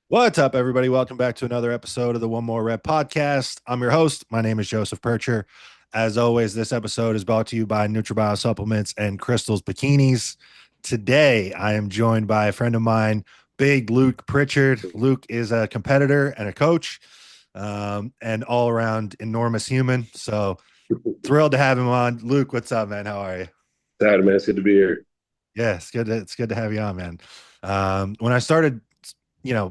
What's up, everybody? Welcome back to another episode of the One More Rep podcast. I'm your host. My name is Joseph Pritchard. As always, this episode is brought to you by NutriBio Supplements and Crystal's Bikinis. Today, I am joined by a friend of mine, Big Luke Pritchard. Luke is a competitor and a coach, and all around enormous human. So thrilled to have him on. Luke, what's up, man? How are you? Sad, man. It's good to be here. Yeah, it's good to have you on, man. When I started,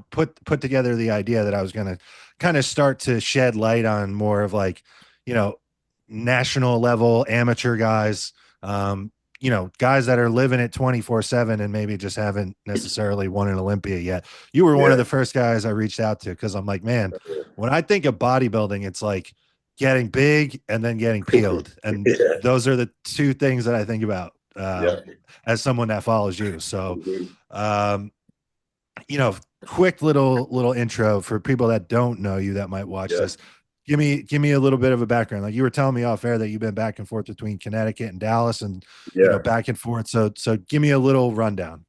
put together the idea that I was gonna kind of start to shed light on more of like, you know, national level amateur guys, guys that are living it 24/7 and maybe just haven't necessarily won an Olympia yet. You were one of Yeah. the first guys I reached out to because I'm like, man, when I think of bodybuilding, it's like getting big and then getting peeled, and Yeah. those are the two things that I think about. Yeah. As someone that follows you. So, Mhm. um, you know, quick little intro for people that don't know you that might watch Yeah. this. Give me a little bit of a background. Like you were telling me off air that you've been back and forth between Connecticut and Dallas, and Yeah. back and forth. So give me a little rundown.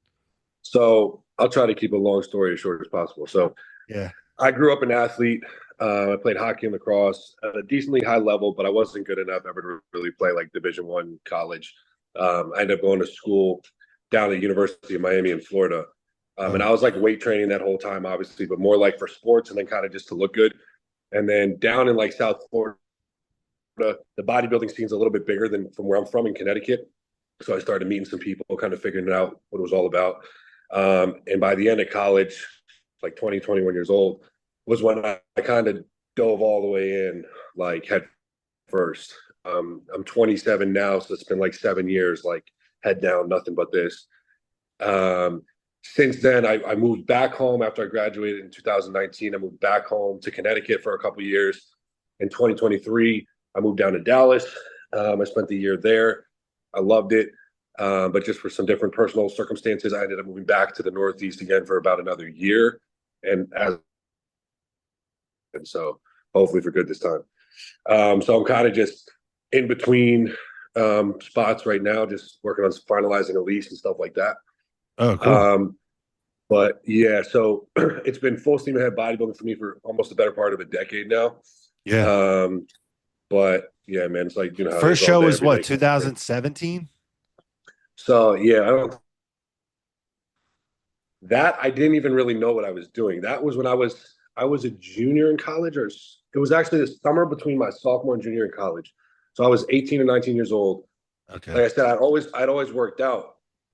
So I'll try to keep a long story as short as possible. So Yeah. I grew up an athlete. I played hockey and lacrosse at a decently high level, but I wasn't good enough ever to really play like Division I college. I ended up going to school down at the University of Miami in Florida. And Oh, I was like weight training that whole time, obviously, but more like for sports and then kind of just to look good. And then down in like South Florida, the bodybuilding scene's a little bit bigger than from where I'm from in Connecticut. So I started meeting some people, kind of figuring out what it was all about. And by the end of college, like 20, 21 years old, was when I kind of dove all the way in, like head first. I'm 27 now, so it's been like 7 years, like head down, nothing but this. Um, since then, I moved back home after I graduated in 2019. I moved back home to Connecticut for a couple of years. In 2023, I moved down to Dallas. I spent the year there. I loved it. But just for some different personal circumstances, I ended up moving back to the Northeast again for about another year. And so hopefully for good this time. So I'm kind of just in between spots right now, just working on finalizing a lease and stuff like that. oh, cool. Um, but yeah, so it's been full steam ahead bodybuilding for me for almost the better part of a decade now. Yeah. Um, but yeah, man, it's like you know how it First is all show day, was every what, day. 2017? So yeah, I didn't even really know what I was doing. That was when I was a junior in college, or it was actually the summer between my sophomore and junior in college. So I was 18 or 19 years old. Okay. Like I said, I'd always worked out.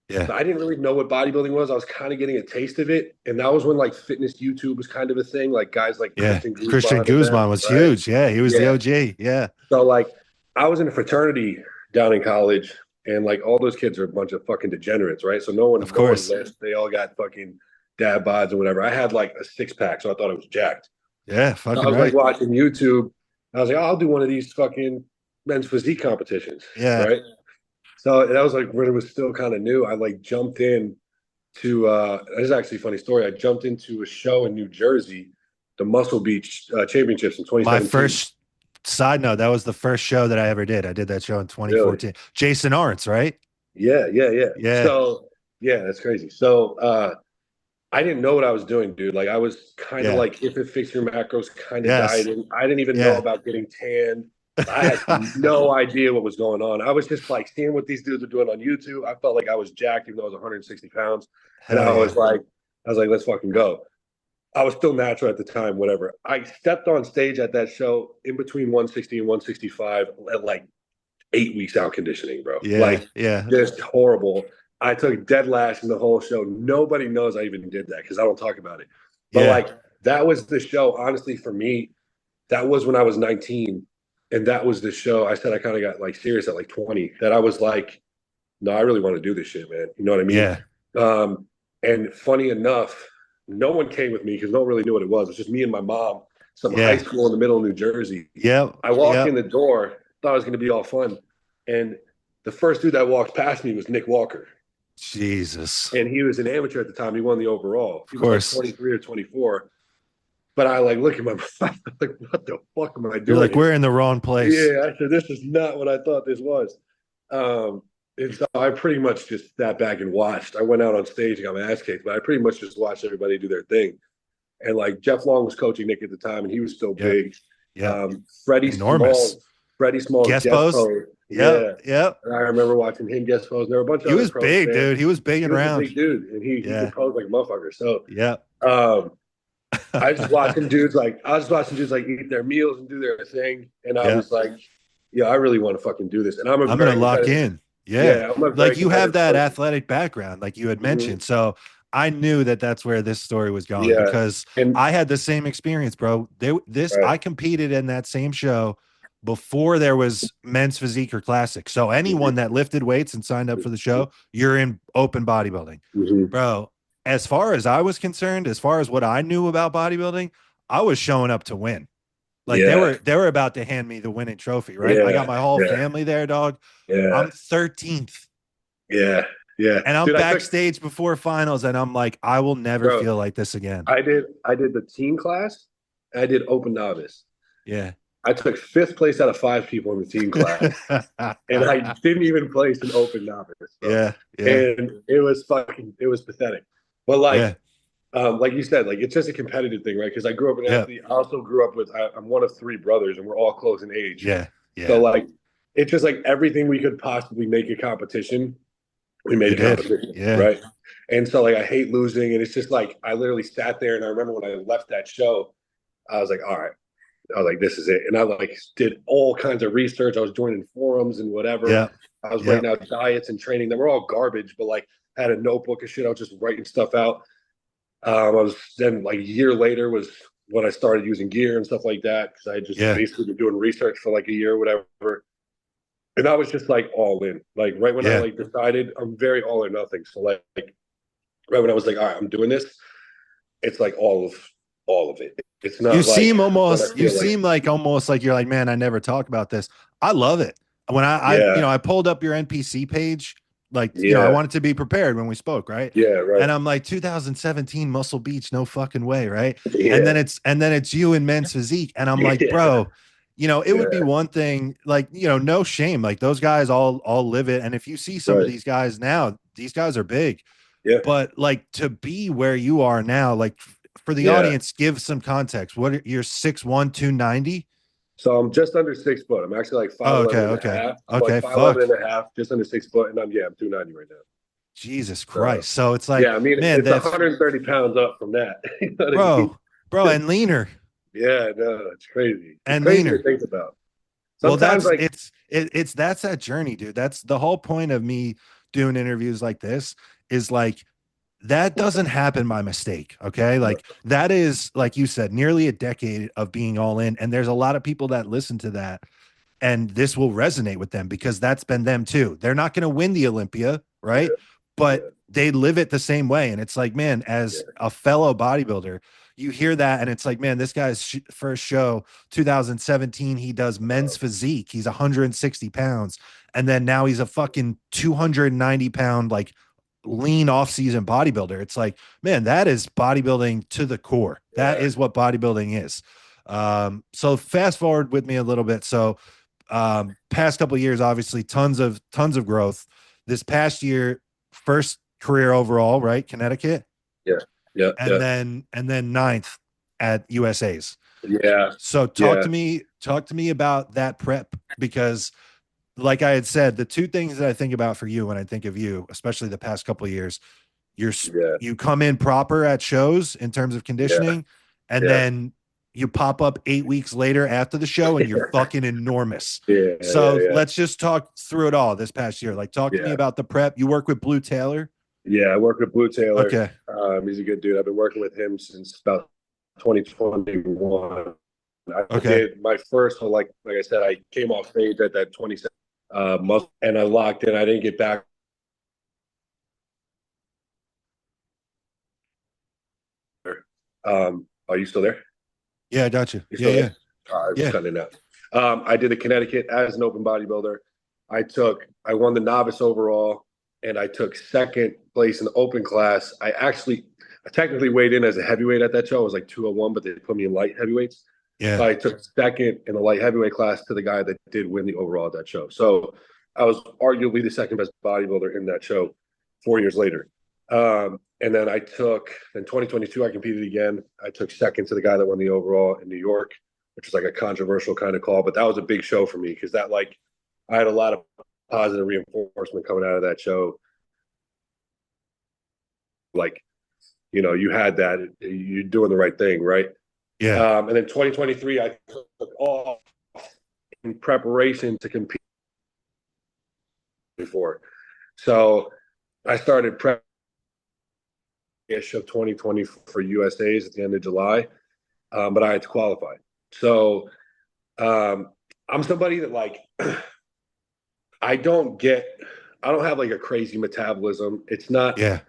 Yeah. But I didn't really know what bodybuilding was. I was kind of getting a taste of it, and that was when like fitness YouTube was kind of a thing. Like guys like Yeah. Christian Christian Guzman and them, Guzman was right? huge. Yeah. He was the Yeah. OG. Yeah. So like, I was in a fraternity down in college, and like all those kids are a bunch of fucking degenerates, right? So no one, Of no one course. lives. They all got fucking dad bods and whatever. I had like a six pack, so I thought I was jacked. Yeah. So I Fucking was like right. watching YouTube. I was like, oh, I'll do one of these fucking men's physique competitions, Yeah. right? So that was like when it was still kind of new. I like jumped in to this is actually a funny story. I jumped into a show in New Jersey, the Muscle Beach Championships in My 2017. first side note, that was the first show that I ever did. I did that show in Really? 2014. Jason Arntz, right? Yeah, yeah, yeah. Yeah. So yeah, that's crazy. So I didn't know what I was doing, dude. Like I was kind of Yeah. like if it fixed your macros kind of Yes. dieting. I didn't even know Yeah. about getting tan. I had no idea what was going on. I was just like seeing what these dudes are doing on YouTube. I felt like I was jacked, even though I was 160 pounds. And Hell yeah. I was like, let's fucking go. I was still natural at the time, whatever. I stepped on stage at that show in between 160 and 165 at like 8 weeks out conditioning, bro. Yeah. Like Yeah. just horrible. I took dead last in the whole show. Nobody knows I even did that because I don't talk about it. But Yeah. like that was the show, honestly, for me. That was when I was 19. And that was the show. I said I kind of got like serious at like 20. That I was like, no, I really want to do this shit, man. You know what I mean? Yeah. Um, and funny enough, no one came with me because no one really knew what it was. It's just me and my mom, some high Yeah. school in the middle of New Jersey. Yep. I walk in Yep. the door, thought it was going to be all fun. And the first dude that walked past me was Nick Walker. Jesus. And he was an amateur at the time. He won the overall. Of He was like course. 23 or 24. But I like look at my like, what the fuck am I You're doing like, here? we're in the wrong place. Yeah, I said, this is not what I thought this was. And so I pretty much just sat back and watched. I went out on stage and got my ass kicked, but I pretty much just watched everybody do their thing. And like Jeff Long was coaching Nick at the time, and he was still Yep. big. Yep. Freddie Enormous. Smalls, Freddie Smalls Guest guest post. pose. Yep. Yeah. Yep. And I remember watching him guest pose. There were a bunch of He other was pros, big, man. dude. He was big He and was a round. big dude, and he could pose like a motherfucker. So Yep. I was just watching dudes like eat their meals and do their thing, and I was like, yeah, I really want to fucking do this. And I'm gonna lock in. Yeah. I'm a Like you have that person. athletic background, like you had mentioned. So I knew that that's where this story was going because and I had the same experience, bro. I competed in that same show before there was men's physique or classic. So anyone that lifted weights and signed up for the show, you're in open bodybuilding, bro. As far as I was concerned, as far as what I knew about bodybuilding, I was showing up to win. Like they were about to hand me the winning trophy, right? I got my whole family there, dog. I'm 13th. Yeah. And I'm backstage before finals, and I'm like, I will never feel like this again. I did the teen class. I did open novice. Yeah. I took 5th place out of 5 people in the teen class, and I didn't even place an open novice. Bro. Yeah. And it was pathetic. But like you said, like it's just a competitive thing, right? Because I grew up an athlete. I also grew up with I'm one of 3 brothers, and we're all close in age. Yeah. So like it's just like everything we could possibly make a competition, we made a competition, right? And so like I hate losing, and it's just like I literally sat there, and I remember when I left that show, I was like, all right. I was like, this is it. And I like did all kinds of research. I was joining forums and whatever. Yeah. I was writing out diets and training that were all garbage, but like I had a notebook of shit. I was just writing stuff out. I was then like a year later was when I started using gear and stuff like that. Cause I just basically been doing research for like a year or whatever. And I was just like all in, like right when I like decided I'm very all or nothing. So like right when I was like, all right, I'm doing this. It's like all of it. It's not. You seem almost. You seem like almost like you're like, man, I never talk about this. I love it. When I pulled up your NPC page, like I wanted to be prepared when we spoke, right? Yeah, right. And I'm like 2017 Muscle Beach, no fucking way, right? Yeah. And then it's you in men's physique, and I'm like, bro, it would be one thing, like no shame, like those guys all live it. And if you see some of these guys now, these guys are big. Yeah. But like to be where you are now, like. For the audience, give some context. You're 6'1", 290? So I'm just under 6 foot. I'm actually like 5'11" and a half. I'm like 5'11" and a half, just under 6 foot, and I'm 290 right now. Jesus Christ. So it's like, I mean, man, it's 130 pounds up from that. Bro, and leaner. Yeah, no, it's crazy. And crazy leaner. to think about. Sometimes that's that journey, dude. That's the whole point of me doing interviews like this is like, that doesn't happen by mistake. Okay. Like that is, like you said, nearly a decade of being all in. And there's a lot of people that listen to that and this will resonate with them because that's been them too. They're not going to win the Olympia. Right. Yeah. But they live it the same way. And it's like, man, as a fellow bodybuilder, you hear that and it's like, man, this guy's first show, 2017, he does men's physique. He's 160 pounds. And then now he's a fucking 290 pound, like, lean off-season bodybuilder. It's like, man, that is bodybuilding to the core. That is what bodybuilding is. So fast forward with me a little bit. So past couple of years, obviously tons of growth. This past year, first career overall, right? Connecticut. Yeah. And then 9th at USA's. Yeah. So talk to me about that prep, because like I had said, the 2 things that I think about for you when I think of you, especially the past couple of years, you come in proper at shows in terms of conditioning, and then you pop up 8 weeks later after the show and you're fucking enormous. Let's just talk through it all this past year. Like talk to me about the prep. You work with Blue Taylor? Yeah, I work with Blue Taylor. Okay. He's a good dude. I've been working with him since about 2021. I did my first, like I said, I came off stage at that 27 muscle, and I locked in. I didn't get back. Are you still there? Yeah, I got you. Yeah. I was cutting it out. I did the Connecticut as an open bodybuilder. I won the novice overall, and I took 2nd place in the open class. I technically weighed in as a heavyweight at that show. I was like 201, but they put me in light heavyweights. Yeah. So I took 2nd in the light heavyweight class to the guy that did win the overall at that show. So I was arguably the 2nd best bodybuilder in that show 4 years later. And then in 2022, I competed again. I took second to the guy that won the overall in New York, which was like a controversial kind of call, but that was a big show for me because that like I had a lot of positive reinforcement coming out of that show. Like, you had that, you're doing the right thing, right? Yeah. And then 2023, I took off in preparation to compete before. So I started prep of 2020 for USA's at the end of July, but I had to qualify. So I'm somebody that like I don't have like a crazy metabolism. It's not. Yeah.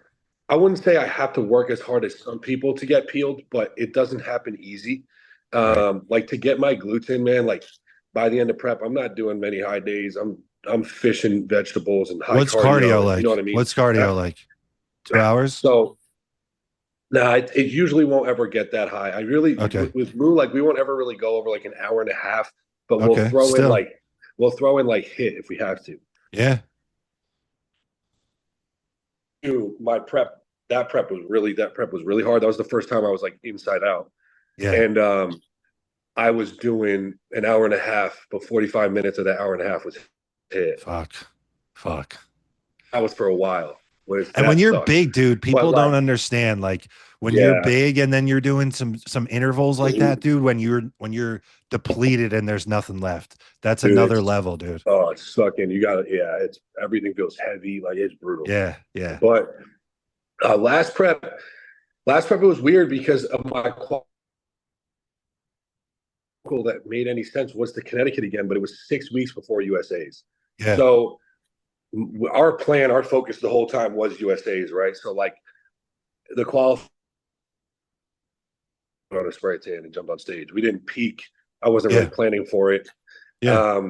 I wouldn't say I have to work as hard as some people to get peeled, but it doesn't happen easy. Right. Like to get my glutes in, man. Like by the end of prep, I'm not doing many high days. I'm fishing vegetables and high What's cardio. cardio like? You know what I mean? What's cardio like? 2 hours? So no, it usually won't ever get that high. I really Okay. with Moo, like we won't ever really go over like an hour and a half, but Okay. we'll throw in like hit if we have to. Yeah. My prep, that prep was really hard. That was the first time I was like inside out. Yeah. And I was doing an hour and a half, but 45 minutes of that hour and a half was hit. Fuck. That was for a while. And when you're big, dude, people don't understand. Like when you're big and then you're doing some intervals like that, dude, when you're depleted and there's nothing left, that's another level, dude. Oh, it's sucking. You got it. Yeah, it's everything feels heavy. Like it's brutal. Yeah, yeah. But last prep, it was weird because of my that made any sense was the Connecticut again, but it was 6 weeks before USA's. Yeah. So our focus the whole time was USA's, right? So like the qualifying on a spray tan and jumped on stage. We didn't peak. I wasn't really planning for it. Yeah.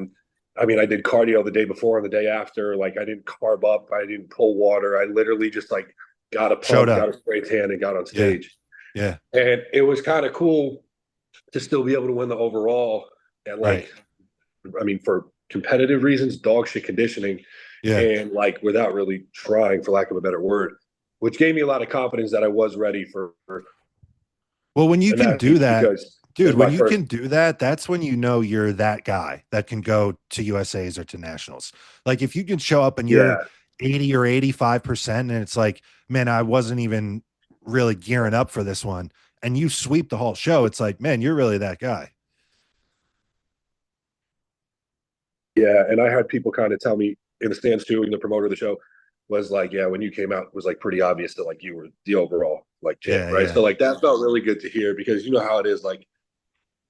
I mean, I did cardio the day before and the day after. Like I didn't carb up. I didn't pull water. I literally just like got a pump, got a spray tan and got on stage. Yeah. And it was kind of cool to still be able to win the overall. And like, I mean, for competitive reasons, dog shit conditioning. Yeah. And like without really trying, for lack of a better word, which gave me a lot of confidence that I was ready for. Well, when you can do that, dude, when you can do that, that's when you know you're that guy that can go to USA's or to nationals. Like if you can show up and you're 80 or 85%, and it's like, man, I wasn't even really gearing up for this one, and you sweep the whole show, it's like, man, you're really that guy. Yeah, and I had people kind of tell me in the stands too, and the promoter of the show was like, yeah, when you came out, it was like pretty obvious that like you were the overall like champ, right? So like that felt really good to hear because you know how it is, like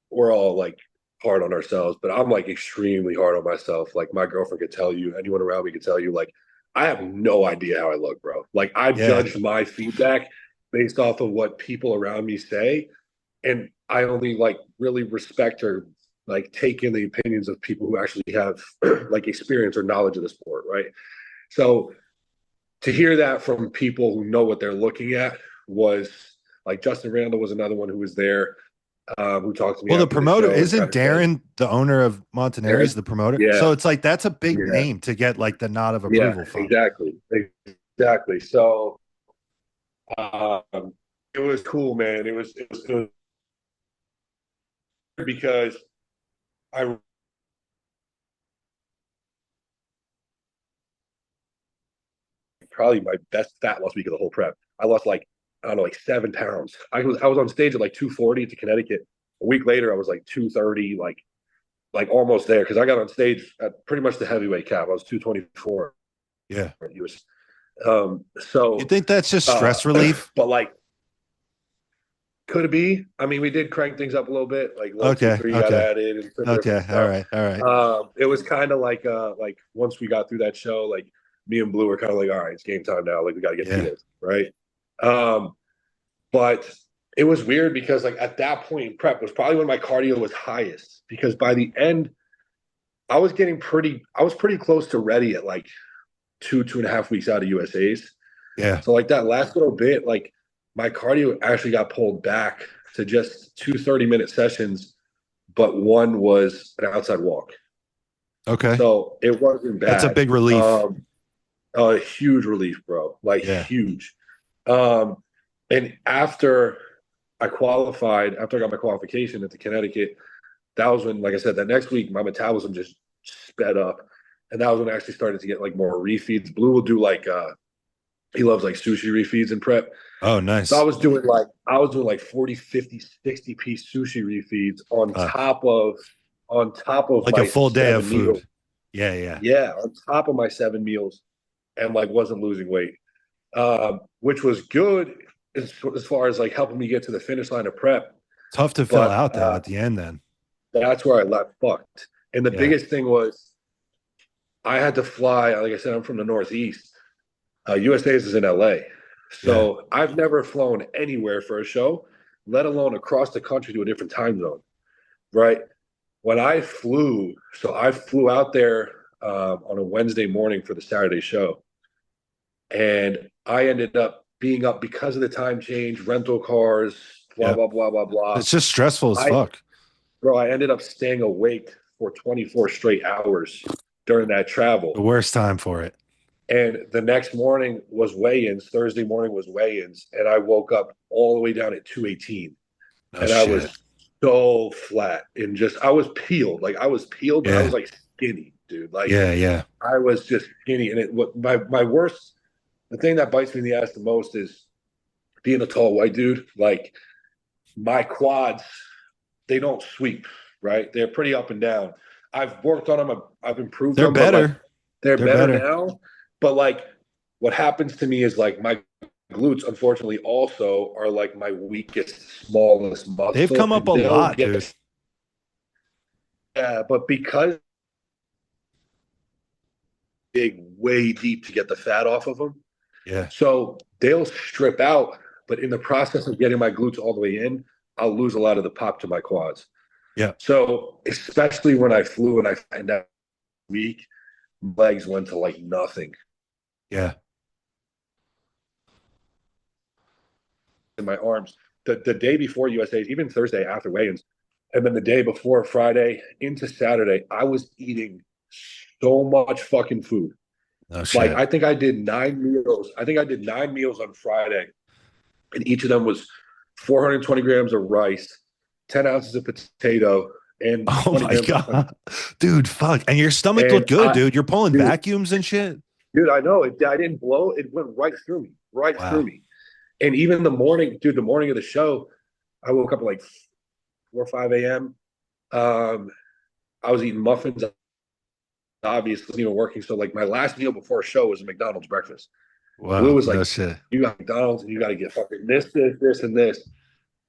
we're all like hard on ourselves, but I'm like extremely hard on myself. Like my girlfriend could tell you, anyone around me could tell you, like I have no idea how I look, bro. Like I've judged my feedback based off of what people around me say, and I only like really respect or like take in the opinions of people who actually have like experience or knowledge of the sport, right? So to hear that from people who know what they're looking at was like Justin Randall was another one who was there, who talked to me. Well, the promoter isn't Darren, the owner of Montanari's, the promoter. Yeah. So it's like that's a big name to get like the nod of approval from. Exactly. So it was cool, man. It was because I probably my best fat loss week of the whole prep. I lost like, I don't know, like 7 pounds. I was on stage at like 240 to Connecticut. A week later, I was like 230, like almost there because I got on stage at pretty much the heavyweight cap. I was 224. Yeah. So you think that's just stress relief? But like, could it be? I mean, we did crank things up a little bit. Like, three got added. And all right. It was kind of like once we got through that show, like me and Blue were kind of like, all right, it's game time now. Like we got to get peeled, right? But it was weird because like at that point in prep was probably when my cardio was highest because by the end, I was pretty close to ready at like 2.5 weeks out of USA's. Yeah. So like that last little bit, like my cardio actually got pulled back to just 2 30-minute sessions, but one was an outside walk. Okay. So it wasn't bad. That's a big relief. A huge relief, bro. Like huge. Um, and after I got my qualification at the Connecticut, that was when, like I said, that next week my metabolism just sped up, and that was when I actually started to get like more refeeds. Blue will do like he loves like sushi refeeds and prep. Oh, So nice. I was doing like 40, 50, 60 piece sushi refeeds Uh, on top of like a my full day of 7 meals. food. Yeah, yeah, Yeah, on top of my 7 meals, and like wasn't losing weight, which was good as far as like helping me get to the finish line of prep. tough to fill But out though at the end. Then, that's where I left fucked. And the yeah, biggest thing was I had to fly. Like I said, I'm from the Northeast. USA's is in LA. yeah, So I've never flown anywhere for a show, let alone across the country to a different time zone. Right. When I flew out there on a Wednesday morning for the Saturday show. And I ended up being up because of the time change, rental cars, blah, yeah. blah, blah, blah, blah. It's just stressful as I, fuck. I ended up staying awake for 24 straight hours during that The travel. worst time for it. And the next morning was weigh-ins. Thursday morning was weigh-ins, and I woke up all the way down at 218, Oh and I shit. was so flat and just I was peeled. Like I was peeled, but I was Yeah, like skinny, dude. Like yeah, yeah. I was just skinny, and it what my worst. The thing that bites me in the ass the most is being a tall white dude. Like my quads, they don't sweep, right? They're pretty up and down. I've worked on them. I've improved They're them, but like better. they're They're better better. now. But like what happens to me is like my glutes, unfortunately, also are like my weakest, smallest They've muscle, come up and a they'll lot, dude. get but because dig way deep to get the fat off of them, Yeah, so they'll strip out. But in the process of getting my glutes all the way in, I'll lose a lot of the pop to my quads. yeah, So especially when I flew and I find that week, legs went to like nothing yeah. in my arms. The day before USA's, even Thursday after weigh-ins, and then the day before Friday into Saturday, I was eating so much fucking food. Oh Like shit. I think I did 9 meals. I think I did 9 meals on Friday, and each of them was 420 grams of rice, 10 ounces of potato, and Oh 20 my grams of honey. god, dude. Fuck. And your stomach And looked good, I, dude. You're pulling dude, vacuums and shit. I know it. I didn't blow. It went right through me, right through Wow. me. And even the morning, dude, the morning of the show, I woke up at like 4 or 5 a.m. Um, I was eating muffins. Obviously, even working. So like my last meal before a show was a McDonald's breakfast. Blue Wow. was No like, shit. "You got McDonald's, and you got to get fucking this, and this."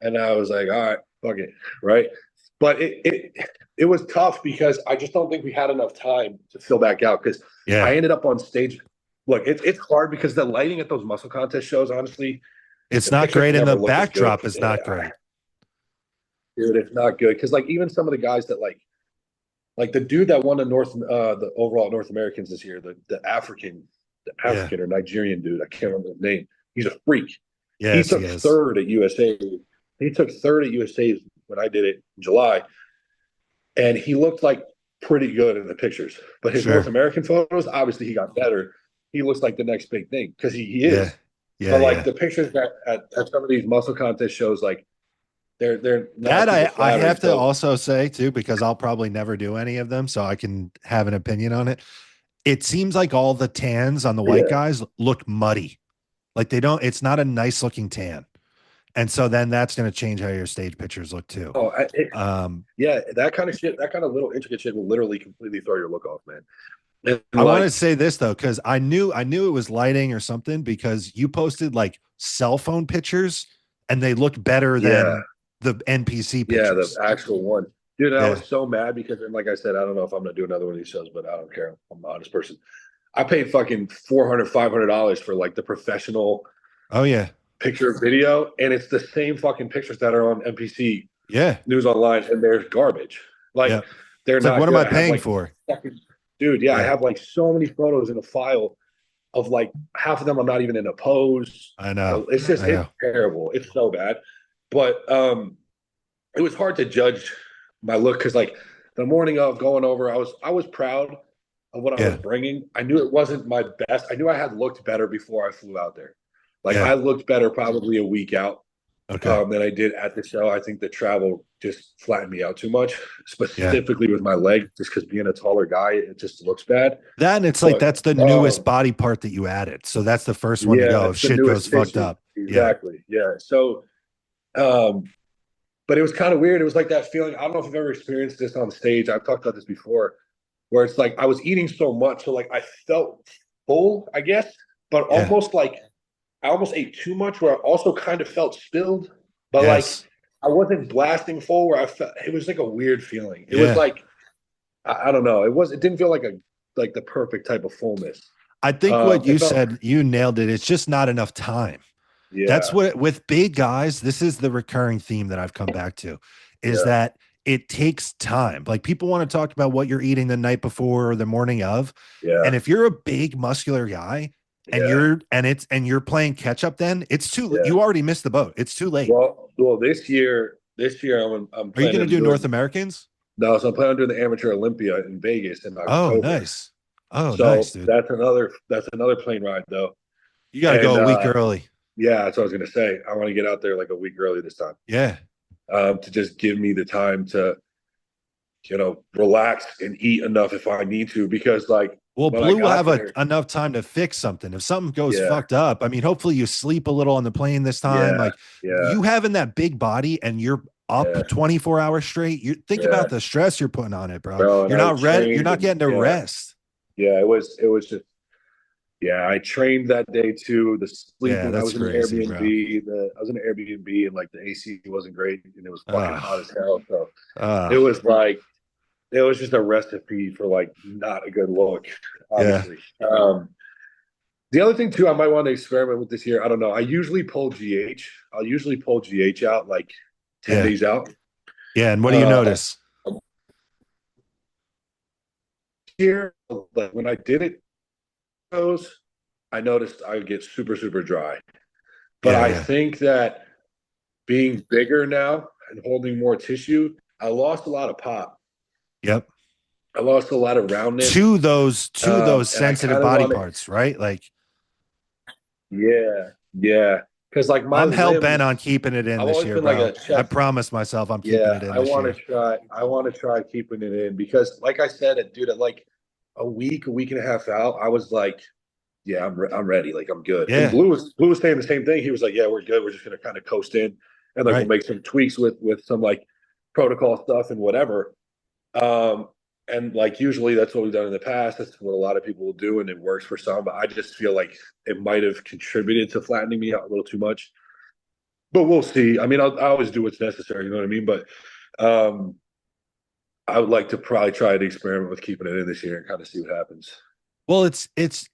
And I was like, "All right, fuck it, right." But it was tough because I just don't think we had enough time to fill back out because I Yeah. ended up on stage. Look, it's hard because the lighting at those muscle contest shows, honestly, It's the not pictures great, and the never look as good. backdrop is not great. Dude, it's not good because like even some of the guys that like the dude that won the overall North Americans this year, the Yeah. African or Nigerian dude, I can't remember his name. He's a freak. He Yes, he took is. third at USA. He took third at USA when I did it in July, and he looked like pretty good in the pictures. But his North Sure. American photos, obviously, he got better. He looks like the next big thing because he Yeah. is. Yeah. But like Yeah. the pictures that at some of these muscle contest shows, like they're not That super I flattering. have to So also say too, because I'll probably never do any of them, so I can have an opinion on it. It seems like all the tans on the white yeah, guys look muddy. Like they don't, it's not a nice looking tan. And so then that's going to change how your stage pictures look too. oh, Um, yeah, that kind of shit, that kind of little intricate shit will literally completely throw your look off, man. And I want to like, say this though, because I knew it was lighting or something because you posted like cell phone pictures and they looked better yeah, than the NPC yeah, the pictures. actual one. Dude, and I Yeah. was so mad because, and like I said, I don't know if I'm gonna do another one of these shows, but I don't care. I'm an honest person. I paid fucking $400, $500 for like the professional Oh yeah. picture video, and it's the same fucking pictures that are on NPC Yeah. News Online, and they're garbage. Yeah. Like they're It's like, not what am good. I I have paying like for? fucking dude, yeah, I Yeah. have like so many photos in a file of like half of them I'm not even in a pose. I know. I It's know. terrible. It's so bad. But it was hard to judge my look because like the morning of going over, I was proud of what I was Yeah. bringing. I knew it wasn't my best. I knew I had looked better before I flew out there. Like Yeah. I looked better probably a week out Okay. than I did at the show. I think the travel just flattened me out too much, Yeah. specifically with my leg, just because being a taller guy, it just looks bad. That and it's like But that's the newest body part that you added. So that's the first one to yeah, go if it's the shit goes newest fucked tissue. up. Yeah. Exactly. Yeah. So, um, but it was kind of weird. It was like that feeling. I don't know if you've ever experienced this on stage. I've talked about this before, where it's like I was eating so much, so like I felt full, I guess, but Yeah. almost like I almost ate too much, where I also kind of felt spilled, but like Yes. I wasn't blasting full. Where I felt it was like a weird feeling. It was Yeah. like I don't know. It didn't feel like the perfect type of fullness. I think what It you felt said, you nailed it. It's just not enough time. That's yeah, what with big guys, this is the recurring theme that I've come back to is yeah, that it takes time. Like people want to talk about what you're eating the night before or the morning of. yeah, And if you're a big muscular guy and yeah, you're playing catch up, then it's too yeah. you already missed the boat. It's too late. Well, this year I'm Are you going planning to on do North doing Americans? no, so I'm planning on doing the Amateur Olympia in Vegas in Oh, October. nice. Oh, nice, So dude. that's another plane ride though. You got to go And a week early. yeah, that's what I was gonna say. I want to get out there like a week early this time, Yeah. to just give me the time to relax and eat enough if I need to. Because like Well, when I Blue will got have there, enough time to fix something. If something goes yeah, fucked up, I mean, hopefully you sleep a little on the plane this time. yeah, Like yeah, you having that big body and you're up yeah, 24 hours straight. You think yeah, about the stress you're putting on it, bro. bro. And You're I not ready. You're trained, not and getting to yeah, rest. yeah. It was just yeah. I trained that day too. The Yeah, sleeping, I that's was in an crazy, Airbnb. bro. I was in an Airbnb, and like the AC wasn't great, and it was fucking hot Uh, as hell. So it uh, was like it was just a recipe for like not a good look, yeah. obviously. The other thing too, I might want to experiment with this year. I don't know. I usually pull GH. I'll usually pull GH out like 10 Yeah. days out. Yeah. And what do you Uh, notice? Here, like when I did it, I noticed I would get super, super dry. But Yeah. I Yeah. think that being bigger now and holding more tissue, I lost a lot of pop. Yep. I lost a lot of roundness. To those And I sensitive kind of body want to, parts, right? Like yeah, yeah. Because like my I'm hell bent on limbs, keeping it in I've this always year, been like bro. a I chest. promise myself I'm keeping Yeah, it in this year. I want to try keeping it in because, like I said, dude, at like a week and a half out, I was like, yeah, I'm ready. Like I'm good. And Yeah. Blue was saying the same thing. He was like, yeah, we're good. We're just gonna kind of coast in, and like we'll Right. make some tweaks with some like protocol stuff and whatever. Um, and like usually that's what we've done in the past. That's what a lot of people will do, and it works for some. But I just feel like it might have contributed to flattening me out a little too much. But we'll see. I mean, I always do what's necessary. You know what I mean? But um, I would like to probably try to experiment with keeping it in this year and kind of see what happens. Well, it's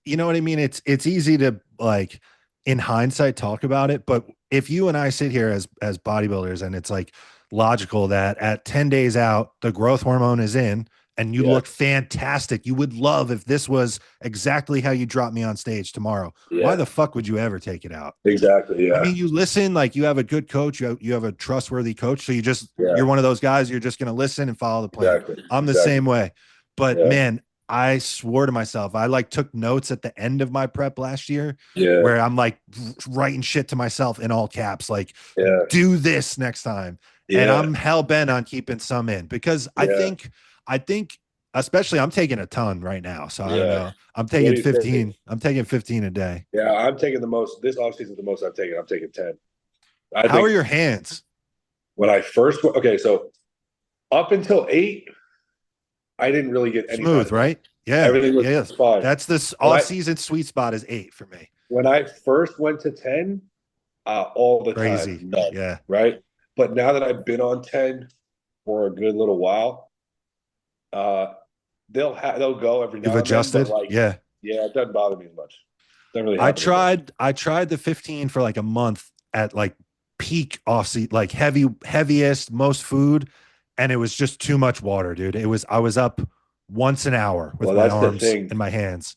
you know what I mean? It's easy to like in hindsight talk about it, but if you and I sit here as bodybuilders and it's like logical that at 10 days out the growth hormone is in and you Yeah, look fantastic. You would love if this was exactly how you drop me on stage tomorrow. Why yeah, the fuck would you ever take it out? exactly. I Yeah, mean, you listen, like you have a good coach, you have a trustworthy coach. So yeah, you're one of those guys, you're just going to listen and follow the plan. exactly, I'm the exactly. same way. But Yeah, man, I swore to myself, I like took notes at the end of my prep last year yeah, where I'm like writing shit to myself in all caps, like yeah, do this next time. And yeah, I'm hell bent on keeping some in because yeah, I think, especially I'm taking a ton right now. So I don't yeah. know. What are you taking? I'm taking 15 a day. Yeah, I'm taking the most. This offseason is the most I've taken. I'm taking 10. I How are think your hands? when I first okay, so up until 8, I didn't really get any Smooth, body pain. right? Yeah. Everything was Yeah. fine. That's this When off I season sweet spot is 8 for me. when I first went to 10, all the time, Crazy. none, Yeah. right? But now that I've been on 10 for a good little while, uh, they'll go every You've now and then, but adjusted. like, Yeah. yeah, it doesn't bother me as much. Doesn't really happen as much. I tried the 15 for like a month at like peak off season, like heaviest, most food. And it was just too much water, dude. I was up once an hour with Well, my that's the arms thing. and my hands.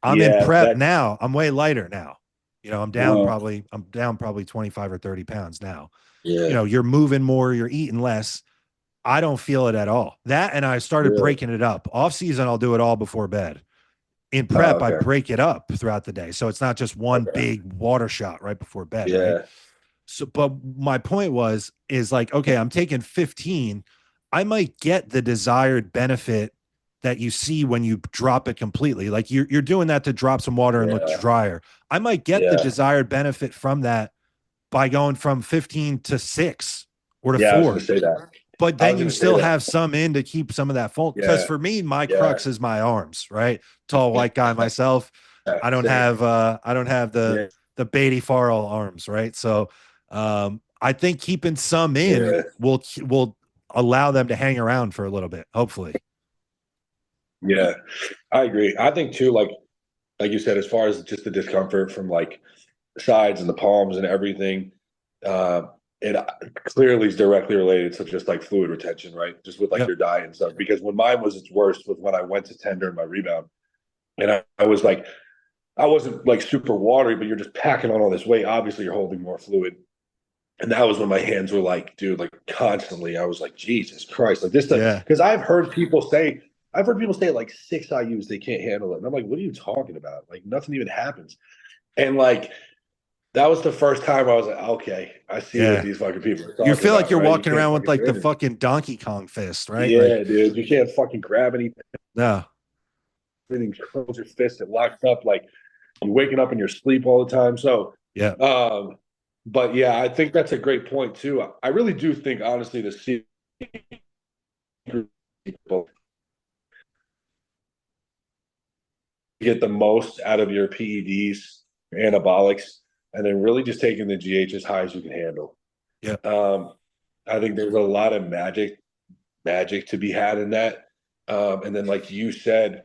I'm in Yeah, prep that's now. I'm way lighter now. You know, uh, I'm down probably 25 or 30 pounds now. You yeah, know, you're moving more, you're eating less. I don't feel it at all. That and I started really. breaking it up. Off season, I'll do it all before bed. in prep, I Okay. break it up throughout the day. So it's not just one Okay. big water shot right before bed, right? Yeah. So, but my point is like, okay, I'm taking 15. I might get the desired benefit that you see when you drop it completely. Like you're doing that to drop some water and look Yeah. drier. I might get the Yeah. desired benefit from that by going from 15 to 6 or to Yeah. I was going 4. to say that. But I then was you going to say still that. have some in to keep some of that full. Because Yeah. for me, my Yeah. crux is my arms, right? Tall white guy myself. Yeah. I don't Same. have Yeah. the Beatty Farrell arms, right? So I think keeping some in Yeah. will allow them to hang around for a little bit, hopefully. Yeah. I agree. I think too, like you said, as far as just the discomfort from like the sides and the palms and everything, uh, it clearly is directly related to just like fluid retention, right? Just with like Yep. your diet and stuff. Because when mine was its worst was when I went to 10 during my rebound. And I was like, I wasn't like super watery, but you're just packing on all this weight. Obviously, you're holding more fluid. And that was when my hands were like, dude, like constantly. I was like, Jesus Christ, like this stuff. Yeah. Because I've heard people say like 6 IUs, they can't handle it. And I'm like, what are you talking about? Like nothing even happens. And like that was the first time I was like, okay, I see what Yeah. these fucking people are You talking feel like about, you're right? You walking can't around with fucking like do the anything. fucking Donkey Kong fist, right? Like, Yeah, dude, you can't fucking grab anything, no. close your fist, it locks up. Like you're waking up in your sleep all the time. So, Yeah. but yeah, I think that's a great point too. I really do think, honestly, the secret people get the most out of your PEDs, anabolics, and then really just taking the GH as high as you can handle. Yeah. I think there's a lot of magic to be had in that. And then, like you said,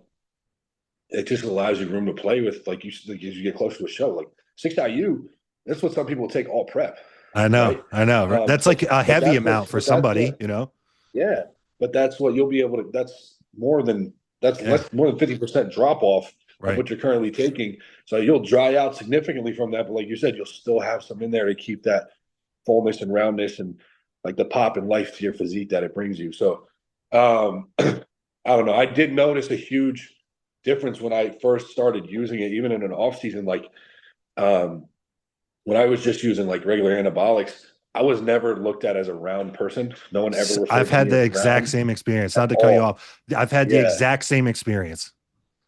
it just allows you room to play with, like as you get closer to a show. Like 6 IU, that's what some people take all prep, I know. right? I know. That's like a But heavy amount for that's somebody, what, you know? yeah. But that's what you'll be able to. That's Yeah. less more than 50% drop off of Right. what you're currently taking. So you'll dry out significantly from that. But like you said, you'll still have some in there to keep that fullness and roundness and like the pop and life to your physique that it brings you. So I don't know. I did notice a huge difference when I first started using it, even in an off season. Like when I was just using like regular anabolics, I was never looked at as a round person. No one ever referred I've to had me the as exact round same experience. at Not to cut you all. off. I've had the Yeah. exact same experience.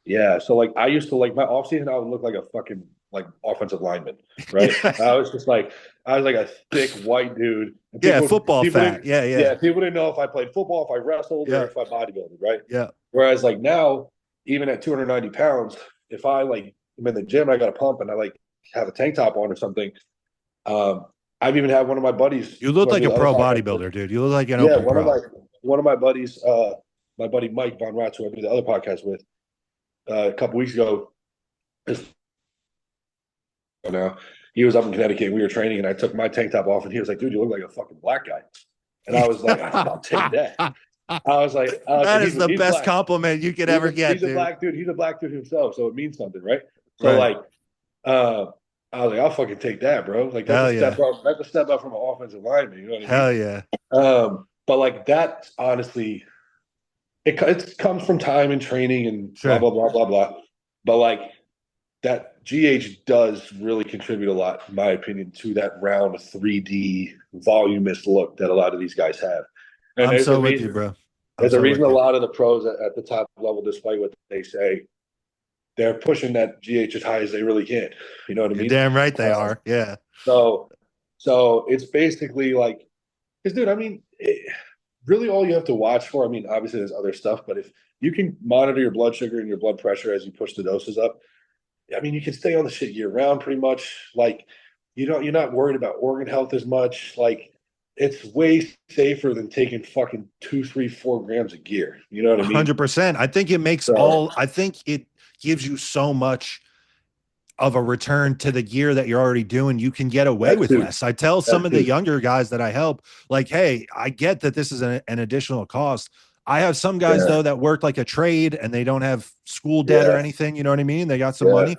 Yeah. So like I used to like my off season, I would look like a fucking like offensive lineman, right? Yeah. I was like a thick white dude. And Yeah. Football people fat. didn't, Yeah. Yeah. yeah, people didn't know if I played football, if I wrestled, or Yeah. if I bodybuilded, right? Yeah. Whereas like now, even at 290 pounds, if I like I'm in the gym, I got a pump and I like have a tank top on or something. Um, I've even had one of my buddies You who look I like do a the other pro podcast with. bodybuilder, dude. You look like an Yeah, open pro. one of my buddies, my buddy Mike Von Ratz, who I do the other podcast with, a couple weeks ago, is now he was up in Connecticut. And we were training, and I took my tank top off, and he was like, "Dude, you look like a fucking black guy." And I was like, "I'll take that." That is the He's best black. compliment you could ever get, He's a dude. black dude. He's a black dude himself, so it means something, right? So Right. like, uh, I was like, I'll fucking take that, bro. Like that's Hell a step yeah. up. That's a step up from an offensive lineman. You know what I mean? Hell yeah. But like that, honestly, it comes from time and training and blah Sure. blah blah blah blah. But like that GH does really contribute a lot, in my opinion, to that round 3D voluminous look that a lot of these guys have. And I'm so with you, bro. I'm there's a so with reason a you. lot of the pros at the top level, despite what they say, they're pushing that GH as high as they really can. You know what I You're mean? damn right they are. Yeah. So, so it's basically like, because dude, I mean, really all you have to watch for. I mean, obviously there's other stuff, but if you can monitor your blood sugar and your blood pressure as you push the doses up, I mean, you can stay on the shit year round pretty much. Like, you're not worried about organ health as much. Like, it's way safer than taking fucking 2, 3, 4 grams of gear. You know what I mean? 100%. I think it makes So, I think it gives you so much of a return to the gear that you're already doing. You can get away that with too. less. I tell some That of the too. younger guys that I help, like, hey, I get that this is an additional cost. I have some guys Yeah. though that work like a trade and they don't have school debt or Yeah. anything. You know what I mean? They got some Yeah. money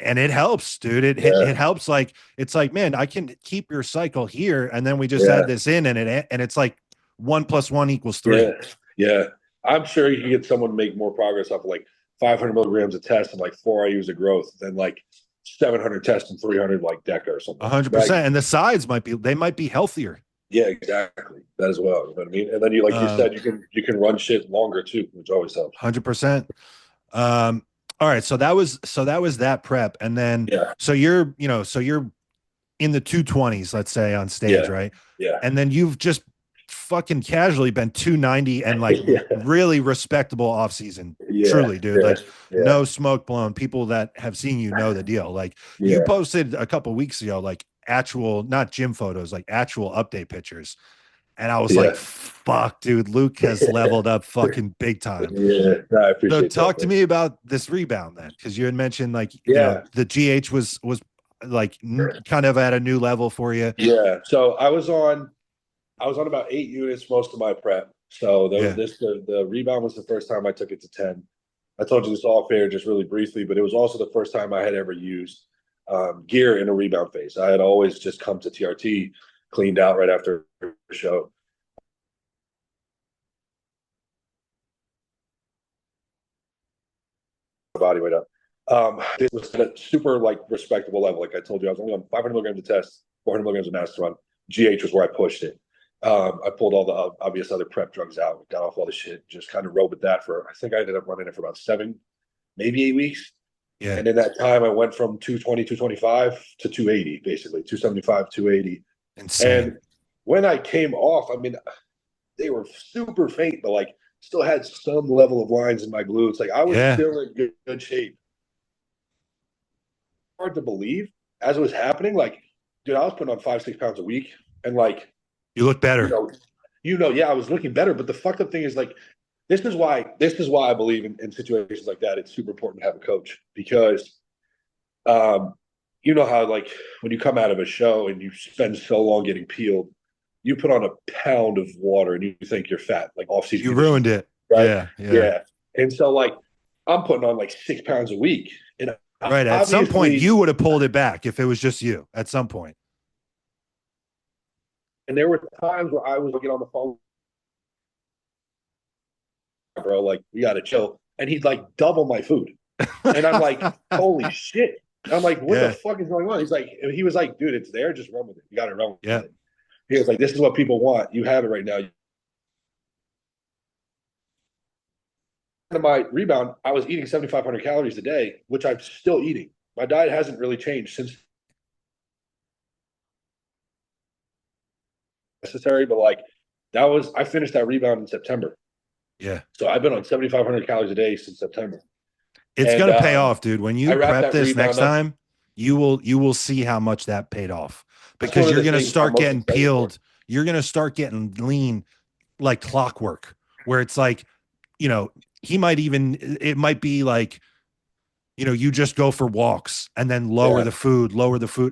and it helps, dude. Yeah. It helps. Like, it's like, man, I can keep your cycle here. And then we just Yeah. add this in and it's like 1 + 1 = 3. Yeah. Yeah. I'm sure you can get someone to make more progress off of like 500 milligrams of test and like 4 IUs of growth than like 700 tests and 300 like DECA or something. 100%. And the sides might be healthier. Yeah, exactly. That as well. You know what I mean? And then like you said, you can run shit longer too, which always helps. 100%. All right. So that was that prep. And then, so you're in the 220s, let's say, on stage, right? Yeah. And then you've just fucking casually been 290 and like really respectable off season. Truly, dude. Like no smoke blown. People that have seen you know the deal. Like you posted a couple weeks ago, like actual, not gym photos, like actual update pictures. And I was like, fuck, dude, Luke has leveled up fucking big time. Yeah, I appreciate so talk to me about this rebound then, because you had mentioned like, you know, the GH was like kind of at a new level for you. Yeah. So I was on about 8 units most of my prep. So the rebound was the first time I took it to 10. I told you this all fair just really briefly, but it was also the first time I had ever used gear in a rebound phase. I had always just come to TRT cleaned out right after the show. Body weight up. This was at a super like respectable level. Like I told you, I was only on 500 milligrams of test, 400 milligrams of master run. GH was where I pushed it. I pulled all the obvious other prep drugs out, got off all the shit, just kind of rode with that for, I think I ended up running it for about 7, maybe 8 weeks. Yeah. And in that time, I went from 220, 225 to 280, basically 275, 280. Insane. And when I came off, I mean, they were super faint, but like still had some level of lines in my glutes. Like I was still in good shape. Hard to believe as it was happening. Like, dude, I was putting on 5-6 pounds a week, and like, you look better. Yeah, I was looking better. But the fucked up thing is, like, this is why I believe in situations like that, it's super important to have a coach, because, you know how like when you come out of a show and you spend so long getting peeled, you put on a pound of water and you think you're fat, like off season. You ruined it, right? Yeah. And so like I'm putting on like 6 pounds a week, and right at some point you would have pulled it back if it was just you. At some point. And there were times where I was get on the phone, bro, like we gotta chill, and he'd like double my food, and I'm like, holy shit! And I'm like, what the fuck is going on? He was like, dude, it's there, just run with it. You gotta run with it. He was like, this is what people want. You have it right now. In my rebound, I was eating 7,500 calories a day, which I'm still eating. My diet hasn't really changed since necessary, but like I finished that rebound in September. Yeah. So I've been on 7,500 calories a day since September. It's going to pay off, dude. When you prep this next time, you will see how much that paid off, because you're going to start getting peeled. You're going to start getting lean like clockwork, where it's like, you know, it might be like, you know, you just go for walks and then lower the food.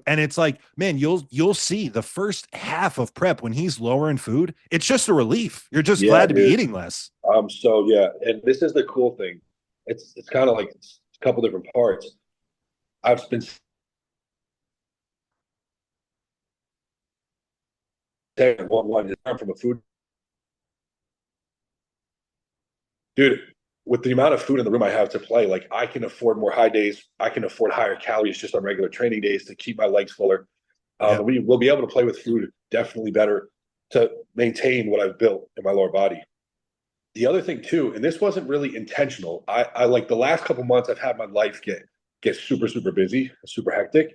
And it's like, man, you'll see the first half of prep when he's lowering food, it's just a relief. You're just glad to be eating less. So and this is the cool thing. It's kind of like a couple different parts. I've been saying one is from a food. Dude, with the amount of food in the room I have to play, like I can afford more high days. I can afford higher calories just on regular training days to keep my legs fuller. We will be able to play with food definitely better to maintain what I've built in my lower body. The other thing too, and this wasn't really intentional. I like the last couple months I've had my life get super, super busy, super hectic.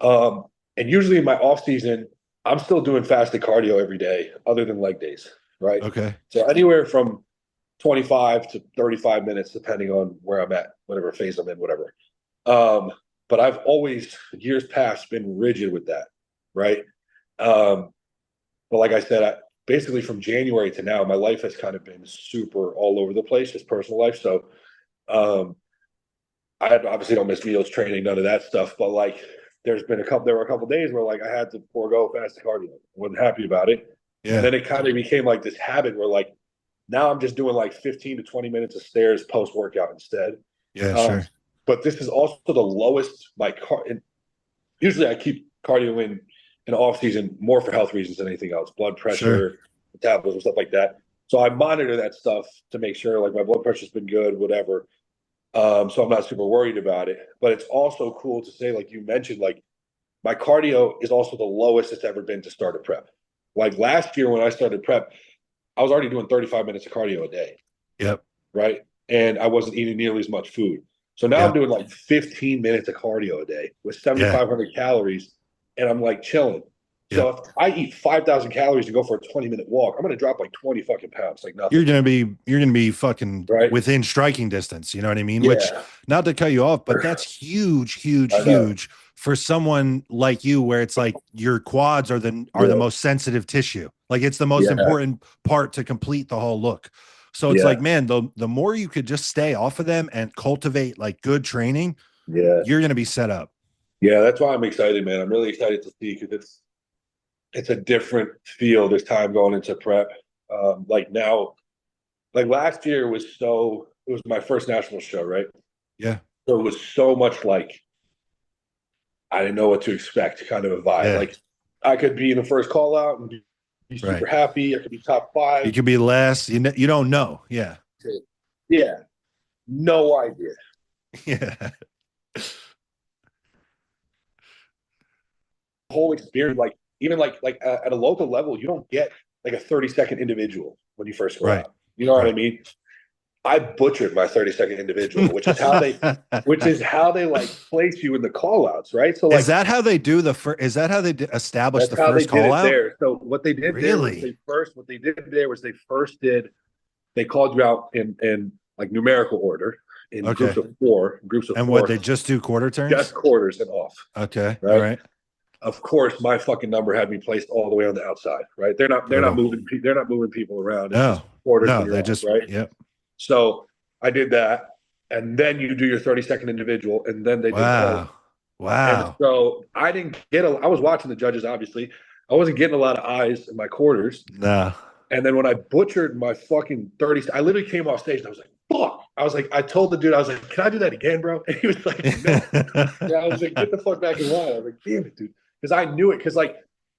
And usually in my off season, I'm still doing fasted cardio every day other than leg days. Right. Okay. So anywhere from 25 to 35 minutes, depending on where I'm at, whatever phase I'm in, whatever. But I've always, years past, been rigid with that, right? But like I said, basically from January to now, my life has kind of been super all over the place, just personal life. So I obviously don't miss meals, training, none of that stuff. But like, there were a couple days where like I had to forego fasted cardio. I wasn't happy about it. Yeah. And then it kind of became like this habit where like, now I'm just doing like 15 to 20 minutes of stairs post-workout instead. Yeah, sure. But this is also the lowest usually I keep cardio in off season more for health reasons than anything else. Blood pressure, metabolism, stuff like that. So I monitor that stuff to make sure like my blood pressure's been good, whatever. So I'm not super worried about it. But it's also cool to say, like you mentioned, like my cardio is also the lowest it's ever been to start a prep. Like last year when I started prep, I was already doing 35 minutes of cardio a day. Yep. Right. And I wasn't eating nearly as much food. So now I'm Yep. doing like 15 minutes of cardio a day with Yeah. 7,500 calories, and I'm like chilling. So Yep. if I eat 5,000 calories to go for a 20-minute walk, I'm going to drop like 20 fucking pounds, like nothing. You're gonna be fucking Right. within striking distance. You know what I mean? Which, Yeah. not to cut you off, but that's huge, huge, I know. huge for someone like you, where it's like your quads are the Yeah. most sensitive tissue. Like it's the most Yeah. important part to complete the whole look. So it's Yeah. like, man, the more you could just stay off of them and cultivate like good training, Yeah. you're gonna be set up. Yeah. That's why I'm excited, man. I'm really excited to see because it's a different feel this time going into prep. Like now, like last year it was my first national show, right? Yeah. So it was so much like I didn't know what to expect, kind of a vibe. Yeah. Like I could be in the first call out and be super Right. happy. I could be top You five. could be less. You don't know. Yeah. Yeah, no idea. Yeah. Whole experience, like even at a local level, you don't get like a 30-second individual when you first go Right. out. You know what I Right. mean? I butchered my 30-second individual, which is how they like place you in the call outs, right? So Is like that how they do the first? Is that how they establish that's the how they first did call it out? there. So what they did there was Really? they called you out in like numerical order in Okay. groups of And what, four, they just do quarter just turns? quarters and off, Okay. All right? right. Of course, my fucking number had me placed all the way on the outside, right? Brutal. They're not moving people around. It's No. just quarters when No. you're They off, just. right? Yep. So I did that, and then you do your 30-second individual, and then they did call. Wow. And Wow. so I didn't get I was watching the judges, obviously. I wasn't getting a lot of eyes in my quarters. No. And then when I butchered my fucking 30, I literally came off stage and I was like, fuck. I was like, I told the dude, I was like, can I do that again, bro? And he was like, no. Yeah, I was like, get the fuck back in line. I was like, damn it, dude. Because I knew it. Because like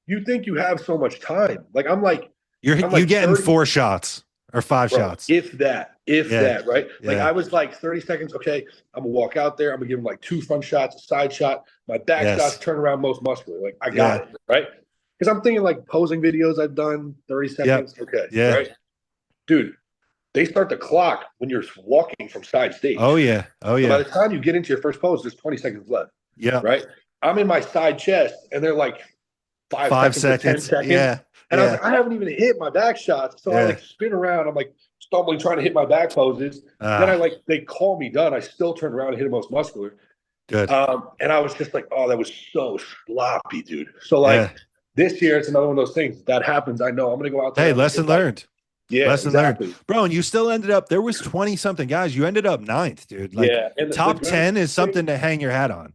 you think you have so much time. Like I'm you like getting 30, 4 shots or 5 shots. if Yeah. that, right? Like Yeah. I was like 30 seconds. Okay, I'm gonna walk out there. I'm gonna give him like 2 front shots, a side shot. My back shots Yes. turn around most muscular. Like I got Yeah. it, right? Because I'm thinking like posing videos I've done, 30 Yep. seconds. Okay, Yeah. right? Dude, they start the clock when you're walking from side stage. Oh yeah. Oh So by yeah. the time you get into your first pose, there's 20 seconds left, Yep. right? I'm in my side chest and they're like 5 5 seconds to 10 seconds. seconds. Yeah. And I was Yeah. like, I haven't even hit my back shots. So I Yeah. like spin around. I'm like stumbling, trying to hit my back poses. Then Ah, they call me done. I still turn around and hit the most muscular. good. And I was just like, oh, that was so sloppy, dude. So like Yeah. this year, it's another one of those things that happens. I know I'm going to go out there. Hey, lesson learned. Yeah, Lesson learned. exactly. Bro, and you still ended up, there was 20 something guys. You ended up ninth, dude. Like Yeah. And top 10 is something to hang your hat on.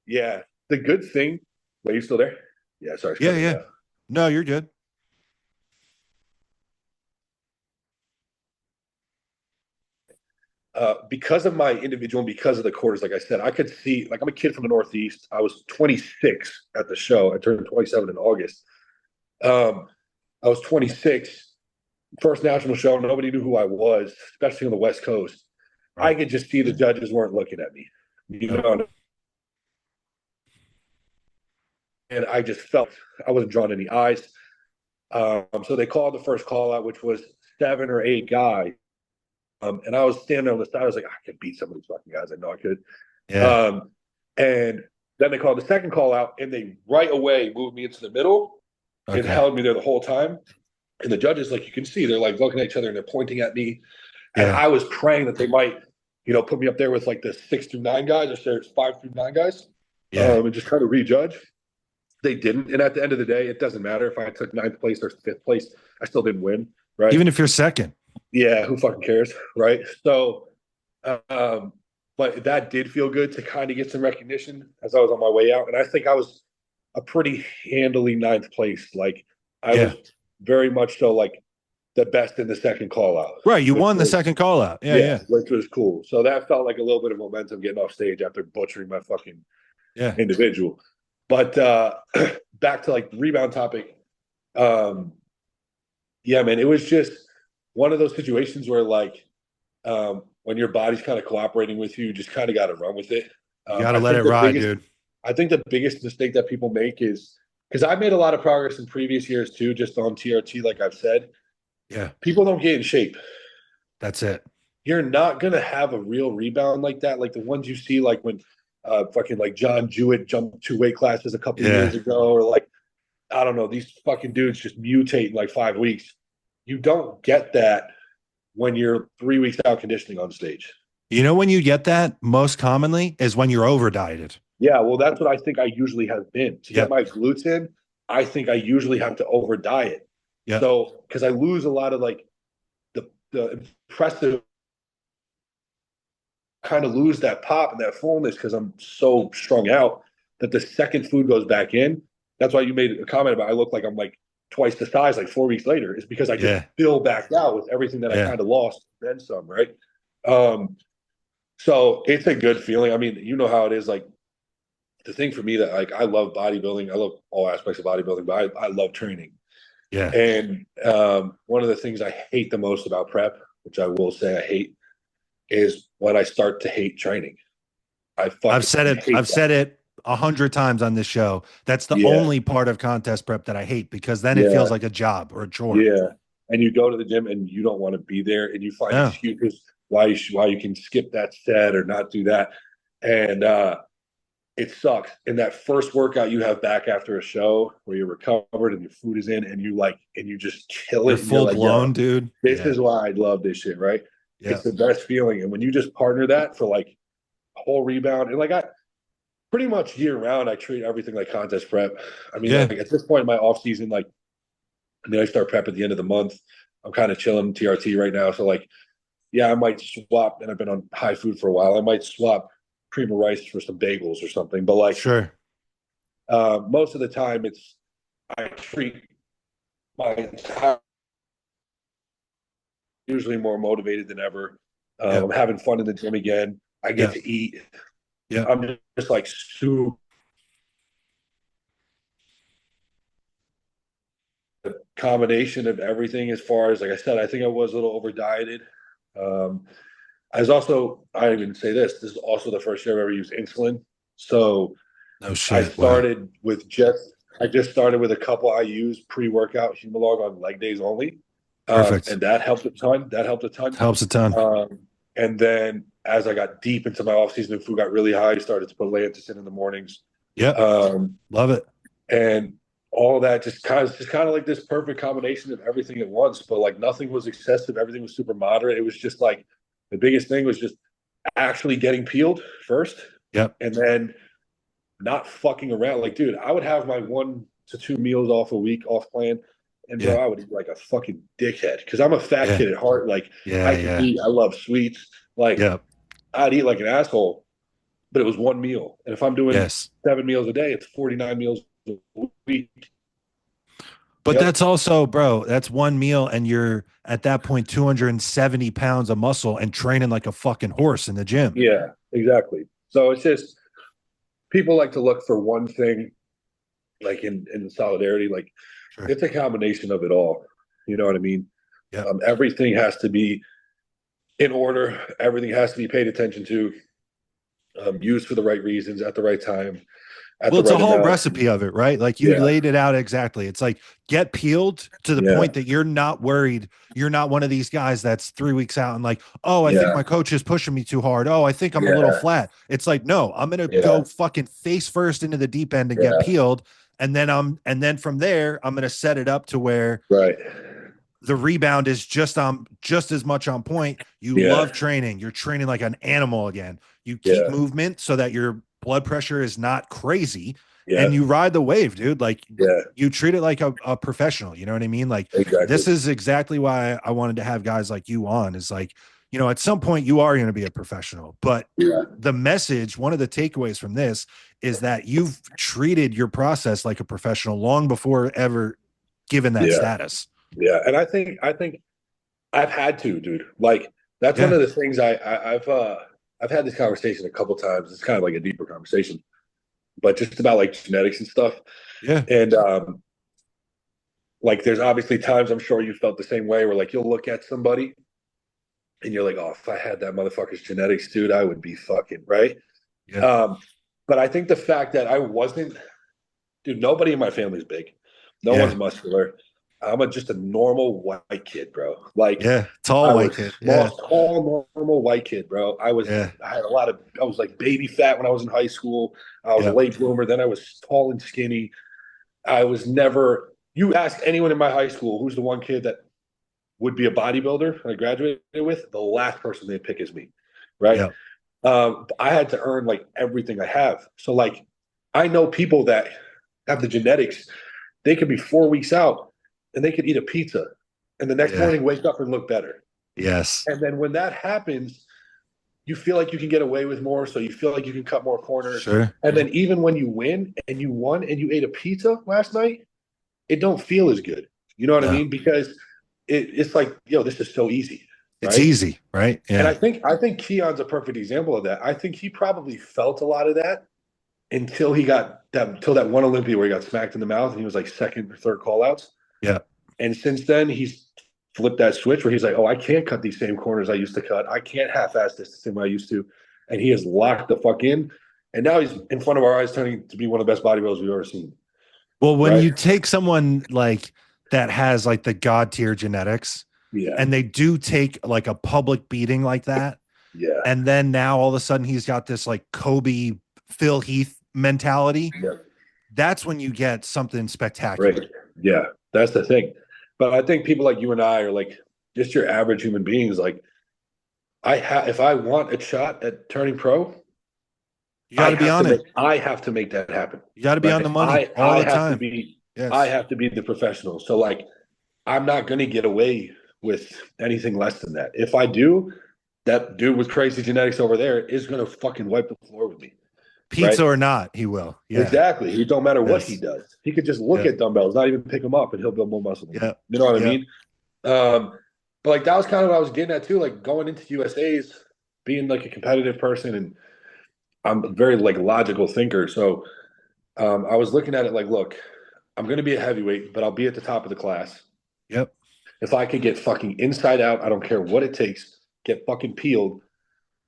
Yeah. The good thing, are you still there? Yeah. Sorry. Yeah. Yeah. No, you're good. Because of my individual and because of the quarters, like I said, I could see, like, I'm a kid from the Northeast. I was 26 at the show. I turned 27 in August. I was 26, first national show. Nobody knew who I was, especially on the West Coast. Right. I could just see the judges weren't looking at me, you know, and I just felt I wasn't drawing any eyes. So they called the first call out, which was 7 or 8 guys. And I was standing on the side. I was like, I could beat some of these fucking guys. I know I could. Yeah. And then they called the second call out, and they right away moved me into the middle and held me there the whole time. And the judges, like you can see, they're like looking at each other and they're pointing at me. And I was praying that they might, put me up there with like the 6 through 9 guys, or there's 5 through 9 guys, and just kind of rejudge. They didn't. And at the end of the day, it doesn't matter if I took 9th place or 5th place. I still didn't win, right? Even if you're second. Yeah, who fucking cares, right? So, but that did feel good to kind of get some recognition as I was on my way out. And I think I was a pretty handily 9th place. Like, I was very much so like the best in the second call out. Right. You won the second call out. Yeah. Which was cool. So that felt like a little bit of momentum getting off stage after butchering my fucking individual. But back to like the rebound topic. Yeah, man, it was just one of those situations where like when your body's kind of cooperating with you, you just kind of got to run with it. You got to let it ride, dude. I think the biggest mistake that people make is because I've made a lot of progress in previous years too, just on TRT, like I've said. Yeah. People don't get in shape. That's it. You're not going to have a real rebound like that. Like the ones you see, like when fucking like John Jewett jumped 2 weight classes a couple of years ago, or like, I don't know, these fucking dudes just mutate in like 5 weeks. You don't get that when you're 3 weeks out conditioning on stage. You know when you get that most commonly is when you're over dieted. Yeah, well, that's what I think I usually have been. To get my glutes in, I think I usually have to over diet. Yeah. So because I lose a lot of like the impressive, kind of lose that pop and that fullness because I'm so strung out that the second food goes back in. That's why you made a comment about I look like I'm like twice the size like 4 weeks later. Is because I just fill back out with everything that I kind of lost, then some, right? So it's a good feeling. I mean, you know how it is. Like the thing for me that like I love bodybuilding. I love all aspects of bodybuilding, but I love training. Yeah. And one of the things I hate the most about prep, which I will say I hate, is when I start to hate training. I've said it. I've said it 100 times on this show. That's the only part of contest prep that I hate because then it feels like a job or a chore. Yeah. And you go to the gym and you don't want to be there, and you find excuses why you can skip that set or not do that. And it sucks. In that first workout you have back after a show where you're recovered and your food is in and you just kill it. You're full blown, dude. This is why I love this shit, right? Yeah. It's the best feeling. And when you just partner that for like a whole rebound, and like I pretty much year round, I treat everything like contest prep. I mean, like at this point in my off season, like, and then I start prep at the end of the month. I'm kind of chilling TRT right now. So like, yeah, I might swap, and I've been on high food for a while. I might swap cream of rice for some bagels or something. But like, most of the time I treat my entire, usually more motivated than ever. I'm having fun in the gym again. I get to eat. Yeah. I'm just like super. The combination of everything, as far as, like I said, I think I was a little over dieted. I didn't even say this is also the first year I've ever used insulin. So I started with I just started with a couple IUs pre-workout Humalog on leg days only. Perfect. And that helped a ton. Helps a ton. And then as I got deep into my off-season and food got really high, I started to put Lantus in the mornings. Yep. Love it. And all that just kind of like this perfect combination of everything at once, but like nothing was excessive. Everything was super moderate. It was just like the biggest thing was just actually getting peeled first. Yep. And then not fucking around. Like, dude, I would have my 1 to 2 meals off a week off plan. And bro, I would eat like a fucking dickhead because I'm a fat kid at heart. Like I can eat. I love sweets. Like I'd eat like an asshole, but it was one meal. And if I'm doing 7 meals a day, it's 49 meals a week. But that's also, bro, that's one meal, and you're at that point 270 pounds of muscle and training like a fucking horse in the gym. Yeah, exactly. So it's just people like to look for one thing, like in solidarity. Like it's a combination of it all. You know what I mean? Yeah. Everything has to be in order. Everything has to be paid attention to, used for the right reasons at the right time. Well, it's a whole recipe of it, right? Like you laid it out exactly. It's like get peeled to the point that you're not worried. You're not one of these guys that's 3 weeks out and like, oh, I think my coach is pushing me too hard. Oh, I think I'm a little flat. It's like, no, I'm going to go fucking face first into the deep end and get peeled. And then from there, I'm going to set it up to where the rebound is just as much on point. You love training. You're training like an animal again. You keep movement so that your blood pressure is not crazy and you ride the wave, dude. Like you treat it like a professional, you know what I mean? Like this is exactly why I wanted to have guys like you on, is like, you know, at some point you are going to be a professional, but the message, one of the takeaways from this is that you've treated your process like a professional long before ever given that status. Yeah. And I think I've had to, dude. Like that's one of the things I've had this conversation a couple times. It's kind of like a deeper conversation, but just about like genetics and stuff. Yeah. And like there's obviously times, I'm sure you felt the same way, where like you'll look at somebody and you're like, oh, if I had that motherfucker's genetics, dude, I would be fucking right. Yeah. Um, but I think the fact that I wasn't, dude, nobody in my family's big. No Yeah. one's muscular. Just a normal white kid, bro. Like Yeah. Tall I white was kid. small, Yeah. tall, normal white kid, bro. Yeah. I was like baby fat when I was in high school. I was a Yeah. late bloomer. Then I was tall and skinny. I was never, you ask anyone in my high school who's the one kid that would be a bodybuilder I graduated with, the last person they pick is me, right? Yeah. I had to earn like everything I have. So like, I know people that have the genetics. They could be 4 weeks out and they could eat a pizza, and the next Yeah. morning wake up and look better. Yes. And then when that happens, you feel like you can get away with more, so you feel like you can cut more corners. Sure. And then even when you win and you won and you ate a pizza last night, it don't feel as good. You know what I No. mean? Because it's like, yo, this is so easy, It's right? easy, right? And Yeah. I think Keon's a perfect example of that. I think he probably felt a lot of that until he got that until that one Olympia where he got smacked in the mouth and he was like second or third call outs. Yeah. And since then he's flipped that switch where he's like, oh, I can't cut these same corners I used to cut. I can't half-ass this the same way I used to. And he has locked the fuck in. And now he's in front of our eyes turning to be one of the best bodybuilders we've ever seen. Well, when Right? you take someone like that has like the god tier genetics, Yeah. and they do take like a public beating like that, Yeah. and then now all of a sudden he's got this like Kobe, Phil Heath mentality. Yeah. That's when you get something spectacular. Right. Yeah. That's the thing. But I think people like you and I are like just your average human beings. Like if I want a shot at turning pro, You got to be on it. I have to make that happen. You got to be Right? on the money all I the have time. to be. Yes. I have to be the professional. So like, I'm not going to get away with anything less than that. If I do, that dude with crazy genetics over there is going to fucking wipe the floor with me. Pizza right? or not, he will. Yeah. Exactly. It don't matter what Yes. he does. He could just look Yeah. at dumbbells, not even pick them up, and he'll build more muscle. Yeah. You know what I Yeah. mean? But like that was kind of what I was getting at too. Like going into USA's, being like a competitive person, and I'm a very like logical thinker. So I was looking at it like, look, I'm going to be a heavyweight, but I'll be at the top of the class. Yep. If I could get fucking inside out, I don't care what it takes, get fucking peeled.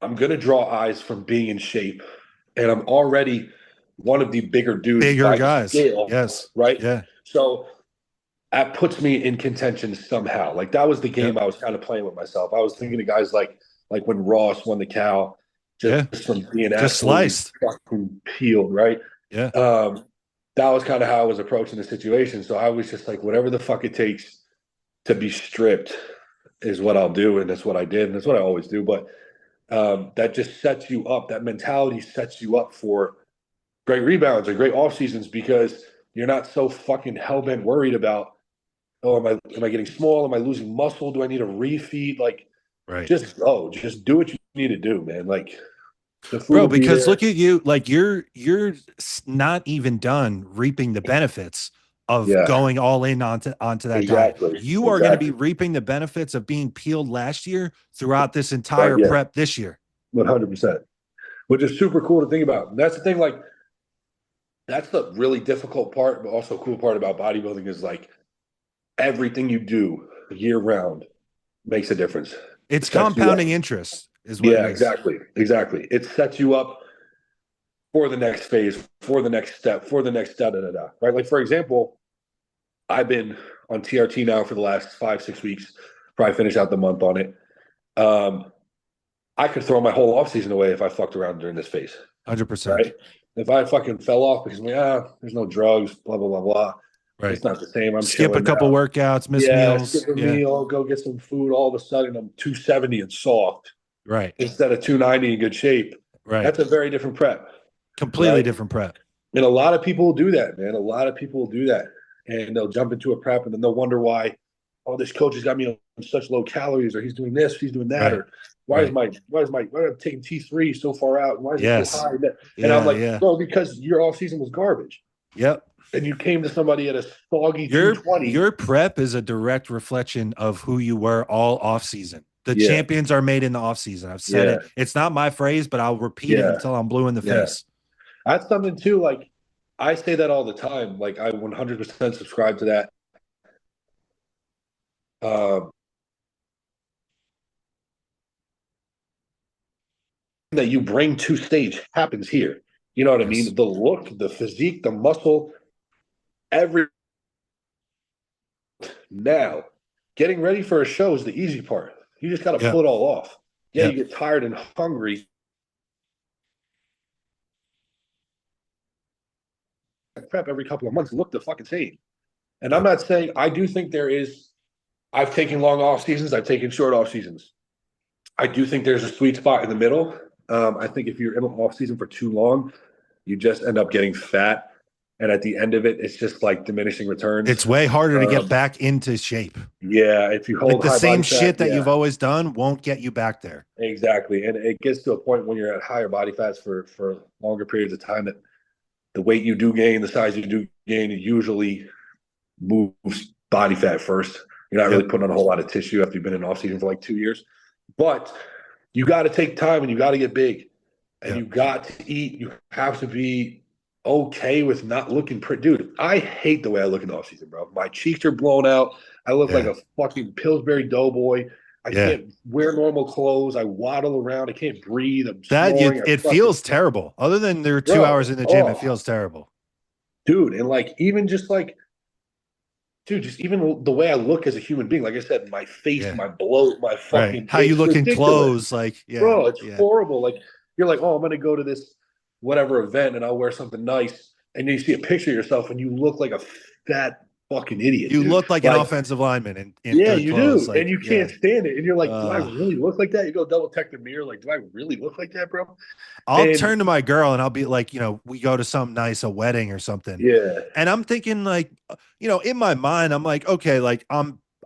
I'm going to draw eyes from being in shape. And I'm already one of the bigger dudes. Bigger guys. Scale, yes. Right? Yeah. So that puts me in contention somehow. Like that was the game I was kind of playing with myself. I was thinking of guys like when Ross won the Cal, just from being just sliced, fucking peeled, right? Yeah. That was kind of how I was approaching the situation. So I was just like, whatever the fuck it takes to be stripped is what I'll do, and that's what I did, and that's what I always do. But that just sets you up. That mentality sets you up for great rebounds or great off seasons because you're not so fucking hellbent worried about, oh, am I getting small? Am I losing muscle? Do I need a refeed? Like, right. Just do what you need to do, man. Like, bro, because look at you, like you're not even done reaping the benefits of going all in onto that diet. You are going to be reaping the benefits of being peeled last year throughout this entire prep this year. 100%, which is super cool to think about. And that's the thing, like, that's the really difficult part, but also cool part about bodybuilding is like everything you do year round makes a difference. It's compounding interest is what it is. Exactly. It sets you up for the next phase, for the next step, right? Like, for example, I've been on TRT now for the last 5-6 weeks, probably finish out the month on it. I could throw my whole offseason away if I fucked around during this phase. 100%. Right? If I fucking fell off because there's no drugs, blah, blah, blah, blah. Right. It's not the same. I'm skip a couple workouts, miss meals. Skip a meal, go get some food. All of a sudden, I'm 270 and soft. Right. Instead of 290 in good shape. Right. That's a very different prep. Completely different prep. And a lot of people will do that, man. A lot of people will do that. And they'll jump into a prep and then they'll wonder why, oh, this coach has got me on such low calories, or he's doing this, he's doing that, or why am I taking T3 so far out? And why is it so high? And I'm like, well, because your off season was garbage. Yep. And you came to somebody at a soggy 220. Your prep is a direct reflection of who you were all off season. The champions are made in the off season. I've said it. It's not my phrase, but I'll repeat it until I'm blue in the face. That's something too. Like, I say that all the time. Like, I 100% subscribe to that. that you bring to stage happens here. You know what I Yes. mean? The look, the physique, the muscle, every now getting ready for a show is the easy part. You just got to Yeah. pull it all off. Yeah, Yeah. you get tired and hungry. Prep every couple of months, look the fucking same. And I'm Yeah. not saying I do think there is. I've taken long off seasons. I've taken short off seasons. I do think there's a sweet spot in the middle. I think if you're in an off season for too long, you just end up getting fat, and at the end of it, it's just like diminishing returns. It's way harder to get Um, back into shape. yeah, if you Like hold the high same body fat, shit that yeah, you've always done won't get you back there. exactly. And it gets to a point when you're at higher body fats for longer periods of time that the weight you do gain, the size you do gain, it usually moves body fat first. You're not really Yep. putting on a whole lot of tissue after you've been in off season for like 2 years. But you got to take time and you got to get big and Yep. you got to eat. You have to be okay with not looking pretty. Dude, I hate the way I look in the off season, bro. My cheeks are blown out. I look like Yeah. a fucking Pillsbury Doughboy. I Yeah. can't wear normal clothes. I waddle around. I can't breathe. I'm That snoring. I'm it fucking, feels terrible. Other than there are 2 hours bro. in the gym, it Oh, feels terrible. dude. And like, even just like, dude, just even the way I look as a human being, like I said, my face, Yeah. my bloat, my Right. fucking, How you it's look in ridiculous, clothes, like, yeah, bro. It's yeah. horrible. Like you're like, oh, I'm gonna go to this whatever event and I'll wear something nice, and you see a picture of yourself and you look like a fat fucking idiot, You dude. look like an Like, offensive lineman in yeah, good you clothes. do, and Like, you yeah. can't stand it, and you're like, do I Uh really look like that? You go double check the mirror, like, do I really look like that, bro? I'll And turn to my girl and I'll be like, we go to some nice, a wedding or something. yeah, And I'm thinking like, in my mind, I'm like, okay, like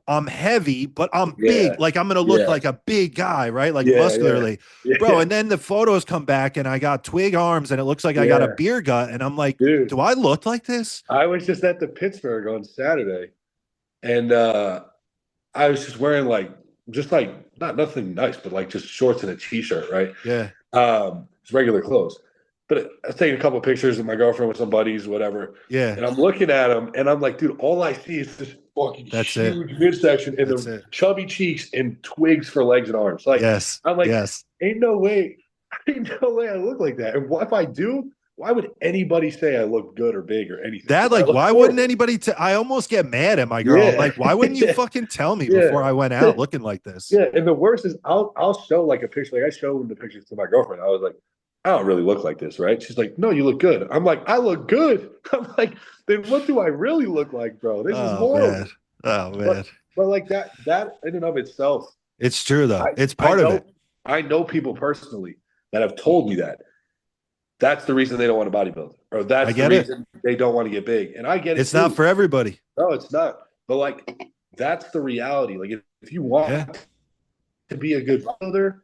I'm heavy, but I'm yeah, big. Like I'm gonna look yeah, like a big guy, right? Like yeah, yeah, muscularly. Bro, yeah, and then the photos come back and I got twig arms and it looks like I got a yeah, beer gut. And I'm like, dude. do I look like this? I was just at the Pittsburgh on Saturday, and I was just wearing like just like not nothing nice, but like just shorts and a t-shirt, right? Yeah. Just regular clothes. But I was taking a couple of pictures of my girlfriend with some buddies, whatever. Yeah. And I'm looking at them, and I'm like, dude, all I see is this fucking That's it. huge midsection and That's the it. chubby cheeks and twigs for legs and arms. Like, Yes. I'm like, Yes. ain't no way, ain't no way I look like that. And what if I do? Why would anybody say I look good or big or anything? That, Because I like, look why wouldn't horrible. anybody I almost get mad at my girl. I'm Yeah, like, why wouldn't you yeah, fucking tell me yeah. before I went out looking like this? Yeah, and the worst is I'll show like a picture. Like I showed the pictures to my girlfriend. I was like, I don't really look like this, right? She's like, no, you look good. I'm like, I look good. I'm like, then what do I really look like, bro? This is Oh man. horrible. Oh But man. but like that in and of itself, It's true though. I It's I part of it. know I know people personally that have told me that that's the reason they don't want to bodybuild, or I that's the get it. reason they don't want to get big. And I get it It's not too. for everybody. No, it's not. But like that's the reality. Like if you Yeah. want to be a good bodybuilder,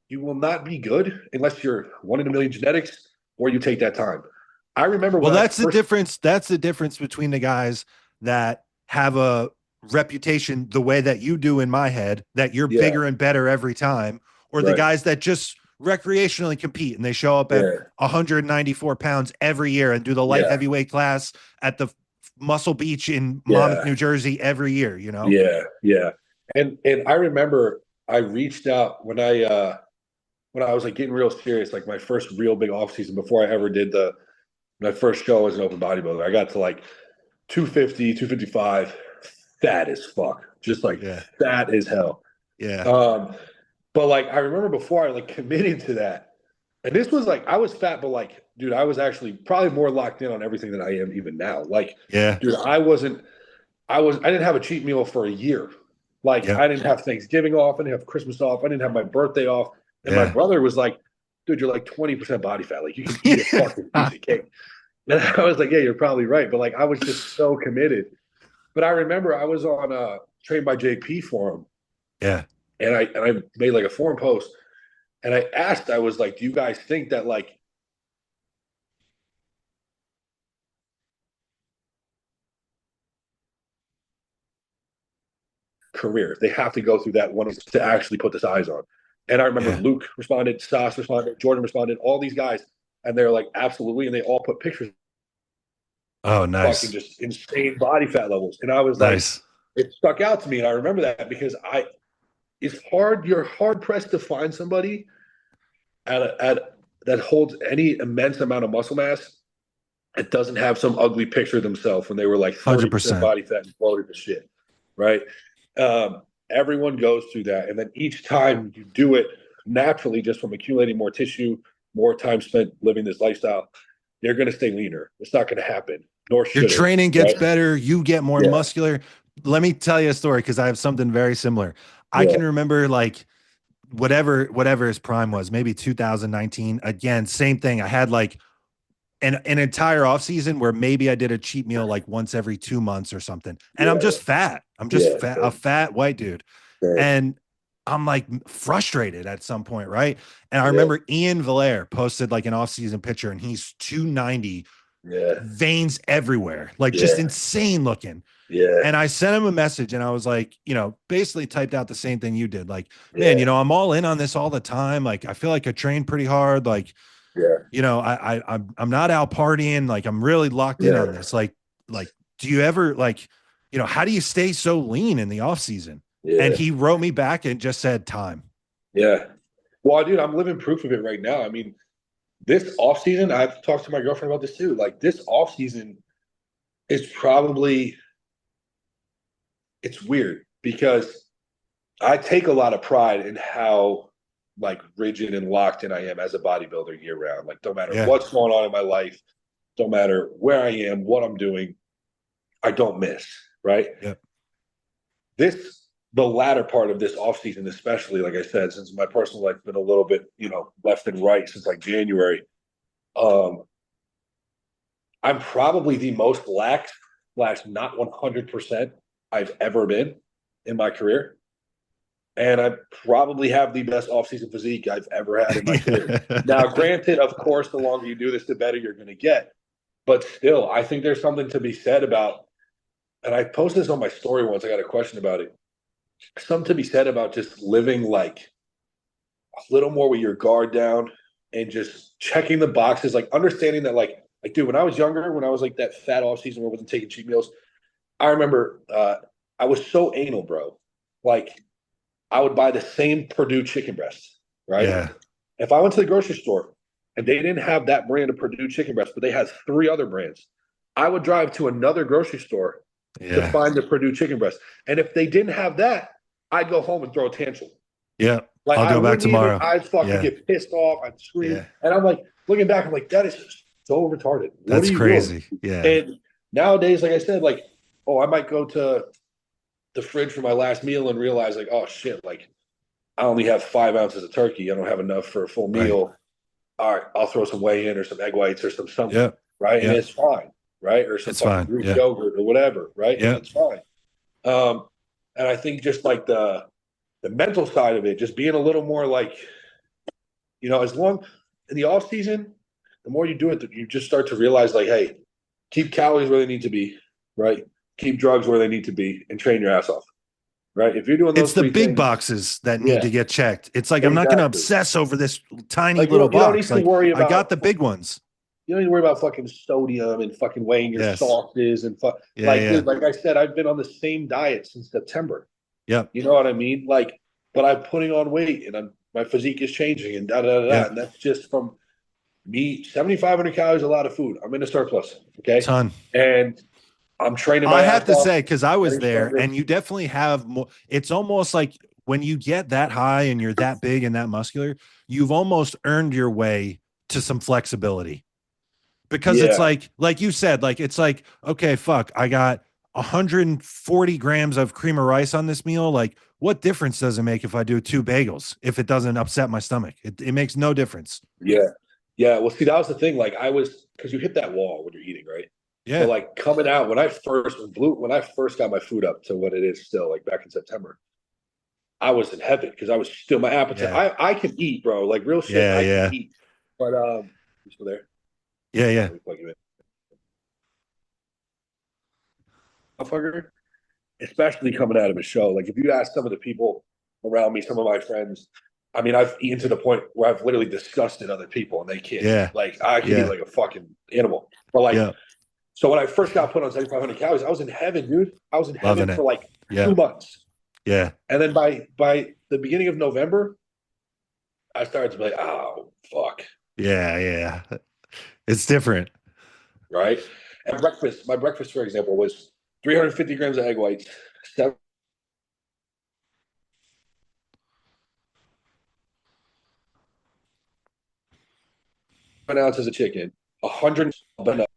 you will not be good unless you're 1 in a million genetics or you take that time. I remember Well, when I that's the first, difference. That's the difference between the guys that have a reputation the way that you do in my head, that you're yeah, bigger and better every time, or the right, guys that just recreationally compete and they show up at yeah, 194 pounds every year and do the light yeah, heavyweight class at the Muscle Beach in Monmouth, yeah, New Jersey every year. yeah, yeah. And I remember I reached out when I was like getting real serious, like my first real big off season before I ever did my first show as an open bodybuilder. I got to like 250, 255, fat as fuck, just like Yeah. fat as hell. Yeah. Um, but like I remember before I like committed to that, and this was like I was fat, but like, dude, I was actually probably more locked in on everything than I am even now. Like, Yeah. dude, I didn't have a cheat meal for a year. Like, Yeah. I didn't have Thanksgiving off, I didn't have Christmas off, I didn't have my birthday off. And my Yeah. brother was like, dude, you're like 20% body fat. Like, you can eat a fucking piece of cake. And I was like, yeah, you're probably right. But like, I was just so committed. But I remember I was on Trained by JP forum, Yeah. and I made like a forum post, and I asked, I was like, do you guys think that like career they have to go through that one to actually put the size on? And I remember Yeah. Luke responded, Sas responded, Jordan responded, all these guys, and they're like, absolutely, and they all put pictures of Oh, fucking nice. just insane body fat levels, and I was like, Nice. it stuck out to me, and I remember that because you're hard pressed to find somebody that holds any immense amount of muscle mass, it doesn't have some ugly picture of themselves when they were like 30% 100%. body fat and bloated to shit, right? Everyone goes through that. And then each time you do it naturally, just from accumulating more tissue, more time spent living this lifestyle, you're going to stay leaner. It's not going to happen, nor Your should it. training gets Right? better. You get more muscular. Let me tell you a story because I have something very similar. I can remember like whatever his prime was, maybe 2019. Again, same thing. I had like an entire off season where maybe I did a cheat meal like once every 2 months or something. And I'm just fat. I'm just fat, a fat white dude. And I'm like frustrated at some point, right? And I remember Ian Valaire posted like an off-season picture and he's 290, veins everywhere, like just insane looking. And I sent him a message and I was like, basically typed out the same thing you did. Like, man, I'm all in on this all the time. Like, I feel like I train pretty hard. Like, I'm not out partying. Like, I'm really locked in on this. Like, do you ever like, how do you stay so lean in the off season? And he wrote me back and just said time. Yeah. Well, dude, I'm living proof of it right now. I mean, this off season, I've talked to my girlfriend about this too. Like this off season is probably, it's weird because I take a lot of pride in how like rigid and locked in I am as a bodybuilder year round. Like, don't matter what's going on in my life, don't matter where I am, what I'm doing, I don't miss, right? Yep. The latter part of this off season, especially, like I said, since my personal life's been a little bit, left and right since like January, I'm probably the most lax / not 100% I've ever been in my career. And I probably have the best off-season physique I've ever had in my career. Now, granted, of course, the longer you do this, the better you're going to get. But still, I think there's something to be said about, and I posted this on my story once, I got a question about it. Something to be said about just living like a little more with your guard down and just checking the boxes, like understanding that like dude, when I was younger, when I was like that fat off season where I wasn't taking cheat meals, I remember I was so anal, bro. Like I would buy the same Purdue chicken breast, right? Yeah. If I went to the grocery store and they didn't have that brand of Purdue chicken breast, but they had 3 other brands, I would drive to another grocery store to find the Purdue chicken breast. And if they didn't have that, I'd go home and throw a tantrum. Yeah. Like I'll go back tomorrow. I'd fucking get pissed off. I'd scream. Yeah. And I'm like, looking back, I'm like, that is so retarded. That's crazy. Doing? Yeah. And nowadays, like I said, like, I might go to the fridge for my last meal and realize like, oh shit, like I only have 5 ounces of turkey. I don't have enough for a full meal. Right. All right, I'll throw some whey in or some egg whites or something. Right. And it's fine. Right. Or some fucking Greek yogurt or whatever. Right. Yeah. It's fine. And I think just like the mental side of it, just being a little more like, as long in the off season, the more you do it, you just start to realize like, hey, keep calories where they need to be. Right. Keep drugs where they need to be and train your ass off. Right. If you're doing those, it's the big things, boxes that need to get checked. It's like, I'm not going to obsess over this tiny little box. You don't need to worry about, I got the big ones. You don't need to worry about fucking sodium and fucking weighing your sauces and dude, like I said, I've been on the same diet since September. Yeah. You know what I mean? Like, but I'm putting on weight and my physique is changing and and that's just from me. 7,500 calories, a lot of food. I'm in a surplus. Okay. Ton. And I'm training I have to say, because I was there and you definitely have more. It's almost like when you get that high and you're that big and that muscular, you've almost earned your way to some flexibility. Because it's like you said, like, it's like, okay, fuck, I got 140 grams of cream of rice on this meal. Like, what difference does it make if I do 2 bagels, if it doesn't upset my stomach? It makes no difference. Yeah. Yeah. Well, see, that was the thing. Like because you hit that wall when you're eating, right? Yeah. So like coming out, when I first got my food up to what it is still, like back in September, I was in heaven because I was still, my appetite. Yeah. I can eat, bro. Like real shit. I can eat. But you still there? Yeah. Motherfucker, especially coming out of a show. Like if you ask some of the people around me, some of my friends, I mean, I've eaten to the point where I've literally disgusted other people and they can't. Yeah. Like I can eat like a fucking animal. But like, so when I first got put on 7,500 calories, I was in heaven, dude. I was in heaven for like 2 months. Yeah. And then by the beginning of November, I started to be like, oh fuck, Yeah, yeah. It's different. right? And my breakfast, for example, was 350 grams of egg whites, 7 ounces of chicken, 100. That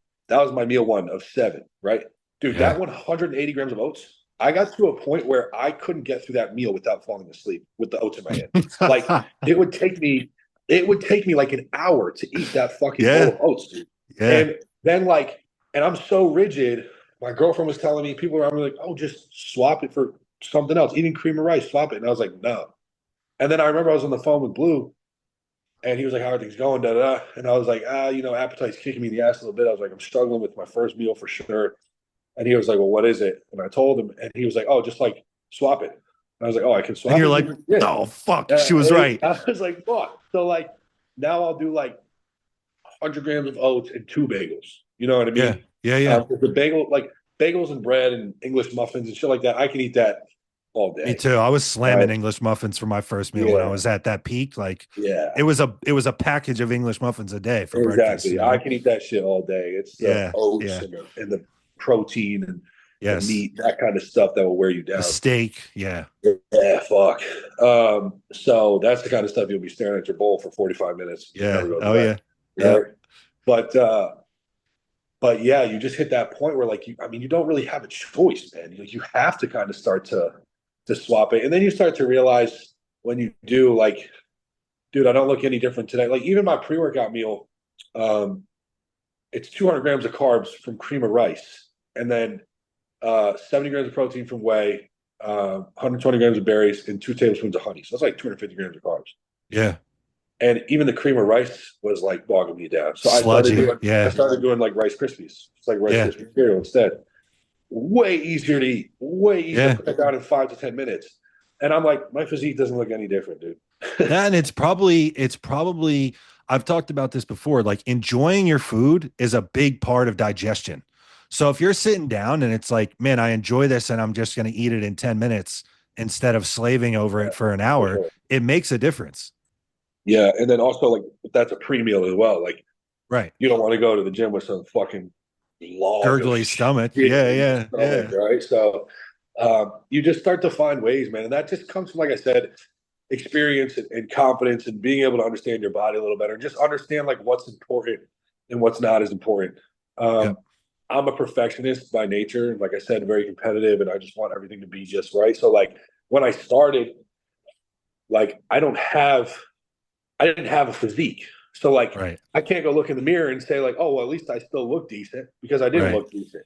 was my meal one of 7, right? Dude, Yeah. that 180 grams of oats, I got to a point where I couldn't get through that meal without falling asleep with the oats in my hand. Like it would take me, it would take me like an hour to eat that fucking bowl Yeah. of oats, dude. Yeah. And then and I'm so rigid. My girlfriend was telling me, people around me like, oh, just swap it for something else. Eating cream of rice, swap it. And I was like, no. And then I remember I was on the phone with Blue, and he was like, how are things going? Da, da, da. And I was like, appetite's kicking me in the ass a little bit. I was like, I'm struggling with my first meal for sure. And he was like, well, what is it? And I told him, and he was like, oh, just like swap it. And I was like, oh, I can And swap you're it? like, Like, yeah. oh fuck, she was right. I was like, fuck. So like now I'll do like 100 grams of oats and 2 bagels. You know what I Yeah. mean? Yeah. Yeah. The bagel, like bagels and bread and English muffins and shit like that, I can eat that all Me day. too. I was slamming Right? English muffins for my first meal when I Yeah. was at that peak. Like Yeah. it was a package of English muffins a day for breakfast, Exactly. I can eat that shit all day. It's the Yeah. oats Yeah. and the protein and the Yes. meat, that kind of stuff that will wear you The down. steak. Yeah. Yeah, fuck. So that's the kind of stuff you'll be staring at your bowl for 45 minutes. You'll Yeah. never go to Oh bed. yeah. Right. Yep. But yeah, you just hit that point where you don't really have a choice, man. You have to kind of start to swap it. And then you start to realize when you do, like, dude, I don't look any different today. Like even my pre-workout meal, it's 200 grams of carbs from cream of rice, and then 70 grams of protein from whey, 120 grams of berries, and 2 tablespoons of honey. So that's like 250 grams of carbs. Yeah. And even the cream of rice was like bogging me down. So Sludgy. I Yeah. started doing like Rice Krispies. It's like Rice Yeah. Krispie cereal instead. Way easier to eat, way easier to Yeah. put that down in 5 to 10 minutes. And I'm like, my physique doesn't look any different, dude. And it's probably I've talked about this before. Like enjoying your food is a big part of digestion. So if you're sitting down and it's like, man, I enjoy this and I'm just going to eat it in 10 minutes instead of slaving over Yeah, it for an for hour, sure. it makes a difference. Yeah, and then also like that's a pre-meal as well. Like Right. you don't want to go to the gym with some fucking log of Gurgly shit stomach. Yeah, in your yeah, stomach, yeah. right? So you just start to find ways, man, and that just comes from, like I said, experience and confidence and being able to understand your body a little better, and just understand like what's important and what's not as important. Yep. I'm a perfectionist by nature, like I said, very competitive, and I just want everything to be just right. So like when I started, like I didn't have a physique. So like Right. I can't go look in the mirror and say like, oh, well, at least I still look decent, because I didn't Right. look decent.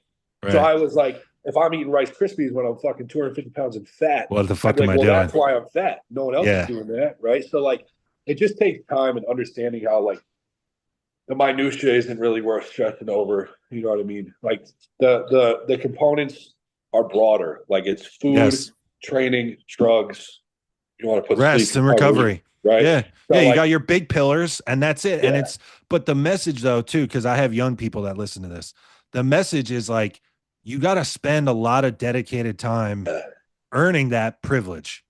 So Right. I was like, if I'm eating Rice Krispies when I'm fucking 250 pounds in fat, What the I'd fuck be am like, I well, doing? that's why I'm fat. No one else is Yeah. doing that, right? So like it just takes time and understanding how like the minutia isn't really worth stressing over. You know what I mean? Like the components are broader. Like it's food, Yes. training, drugs. You want to put sleep, Rest and recovery, recovery. right? Yeah. Yeah. So You like, got your big pillars and that's it. And yeah, but the message though, too, because I have young people that listen to this, the message is like, you got to spend a lot of dedicated time earning that privilege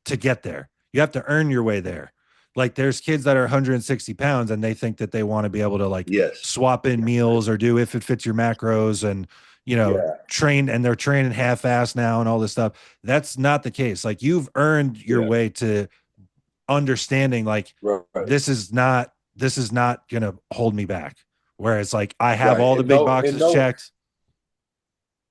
to get there. You have to earn your way there. Like there's kids that are 160 pounds and they think that they want to be able to like yes, swap in meals or do if it fits your macros and yeah, train, and they're training half-ass now and all this stuff. That's not the case. Like you've earned your yeah, way to understanding like right, this is not gonna hold me back. Whereas like I have right. all the big boxes checked.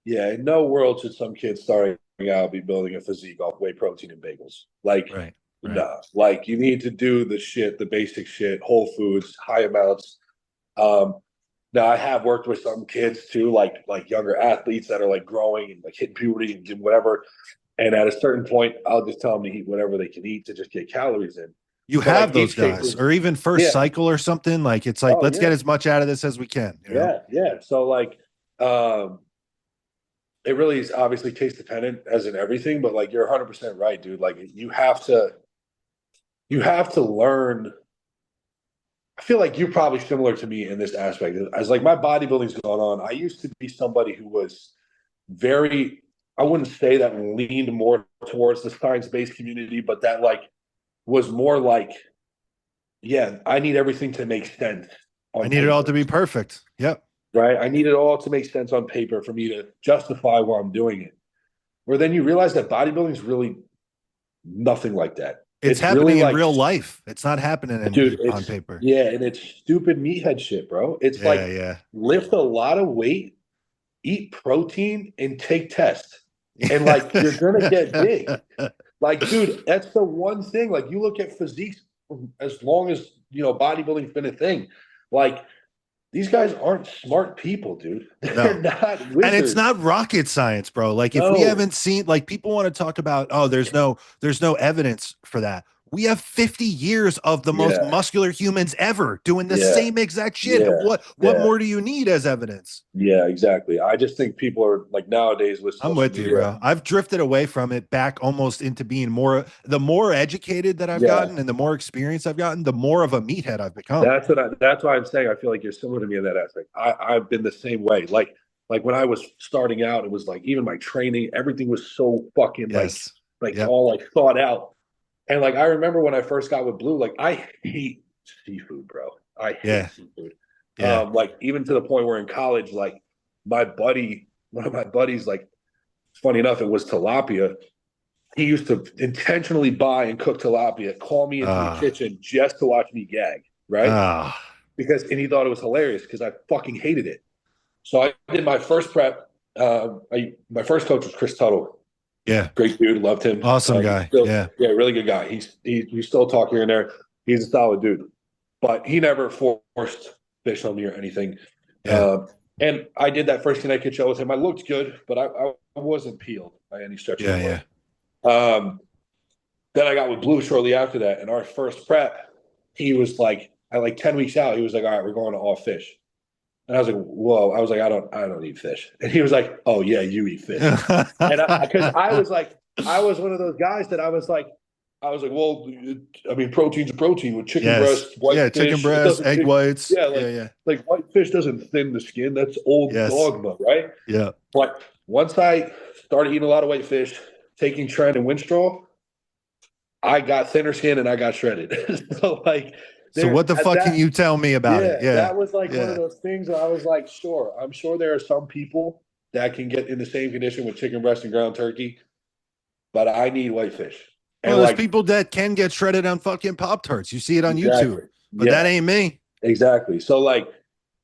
Yeah, in no world should some kids starting out be building a physique off whey protein and bagels. Like, Right. Right. nah, like you need to do the shit, the basic shit, whole foods, high amounts. Um, Now I have worked with some kids too, like younger athletes that are like growing and like hitting puberty and doing whatever. And at a certain point, I'll just tell them to eat whatever they can eat to just get calories in. You But like have those each case guys, is, or even first yeah, cycle or something. Like it's like, oh let's get yeah, as much out of this as we can, yeah. So like, um, it really is obviously case dependent as in everything, but like you're 100% right, dude. Like you have to learn. I feel like you're probably similar to me in this aspect. As like my bodybuilding's gone on, I used to be somebody who was very, I wouldn't say that leaned more towards the science-based community, but that like was more like yeah, I need everything to make sense I on need it all paper, to be perfect. Yep. right? I need it all to make sense on paper for me to justify why I'm doing it. Where then you realize that bodybuilding is really nothing like that. It's It's really happening in like, real life. It's not happening dude, on it's paper. yeah, and it's stupid meathead shit, bro. It's Yeah, like yeah. lift a lot of weight, eat protein, and take tests. And like you're gonna get big. Like, dude, that's the one thing. Like, you look at physiques as long as bodybuilding's been a thing. Like, these guys aren't smart people, dude. They're No. not And it's wizards. not rocket science, bro. Like if we No. haven't seen, like people want to talk about, oh, there's no evidence for that. We have 50 years of the most Yeah. muscular humans ever doing the Yeah. same exact shit. Yeah. What Yeah. more do you need as evidence? Yeah, exactly. I just think people are like nowadays with I'm social with you, media. bro. I've drifted away from it back almost into being the more educated that I've Yeah. gotten and the more experience I've gotten, the more of a meathead I've become. That's why I'm saying I feel like you're similar to me in that aspect. I've been the same way. Like when I was starting out, it was like even my training, everything was so fucking Yes. like Yep. all like thought out. And like I remember when I first got with Blue, like I hate seafood, bro. I hate Yeah. seafood. Yeah. Like even to the point where in college, like one of my buddies, like funny enough, it was tilapia. He used to intentionally buy and cook tilapia, call me into the Ah. kitchen just to watch me gag, right? Ah. And he thought it was hilarious because I fucking hated it. So I did my first prep. My first coach was Chris Tuttle. Yeah. Great dude, loved him. Awesome guy. Still, Yeah. yeah, really good guy. We still talk here and there. He's a solid dude, but he never forced fish on me or anything. Yeah. And I did that first Connecticut show with him. I looked good, but I wasn't peeled by any stretch of Yeah. the Yeah. word. Then I got with Blue shortly after that. And our first prep, he was like, at like 10 weeks out, he was like, all right, we're going to all fish. And I was like, whoa. I was like, I don't eat fish. And he was like, oh yeah, you eat fish. And because I was one of those guys that I was like, well, I mean, protein's a protein with chicken breast, white fish. Chicken breast, egg whites. Yeah, like white fish doesn't thin the skin. That's old Yes. dogma, right? Yeah. But once I started eating a lot of white fish, taking Trend and Winstrol, I got thinner skin and I got shredded. So like, So what the fuck can you tell me about it? Yeah. That was like one of those things where I was like, sure, I'm sure there are some people that can get in the same condition with chicken breast and ground turkey, but I need whitefish. And Well, there's people that can get shredded on fucking Pop-Tarts. You see it on YouTube, but that ain't me. Exactly. So like,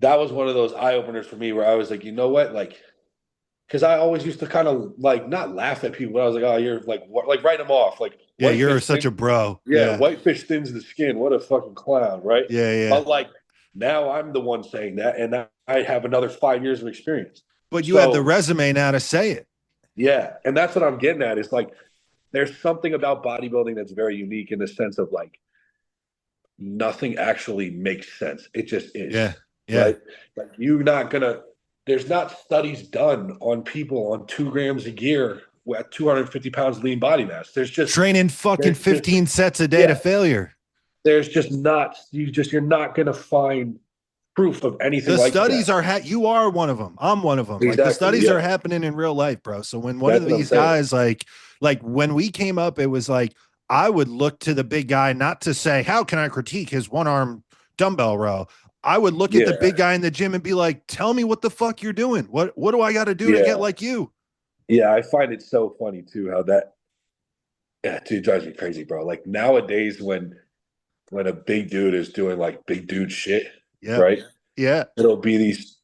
that was one of those eye openers for me where I was like, you know what? Like, because I always used to kind of like not laugh at people, but I was like, oh, you're like, what? Like write them off. Like, yeah, you're such a bro. Yeah, whitefish thins the skin. What a fucking clown, right? Yeah, yeah. But like now I'm the one saying that, and I have another 5 years of experience. But you have the resume now to say it. Yeah, and that's what I'm getting at. Is like there's something about bodybuilding that's very unique in the sense of like nothing actually makes sense. It just is. Yeah, yeah. Right? Like you're not gonna. There's not studies done on people on 2 grams a year at 250 pounds lean body mass. There's just training fucking 15 sets a day to failure. There's just not. You're not gonna find proof of anything. The like studies that. are you are one of them. I'm one of them. Exactly, like the studies are happening in real life, bro. So when one of these guys like when we came up, it was like I would look to the big guy not to say how can I critique his one arm dumbbell row. I would look at the big guy in the gym and be like, tell me what the fuck you're doing. What do I got to do to get like you? Yeah, I find it so funny too how that dude drives me crazy, bro. Like nowadays when a big dude is doing like big dude shit, right? Yeah. It'll be these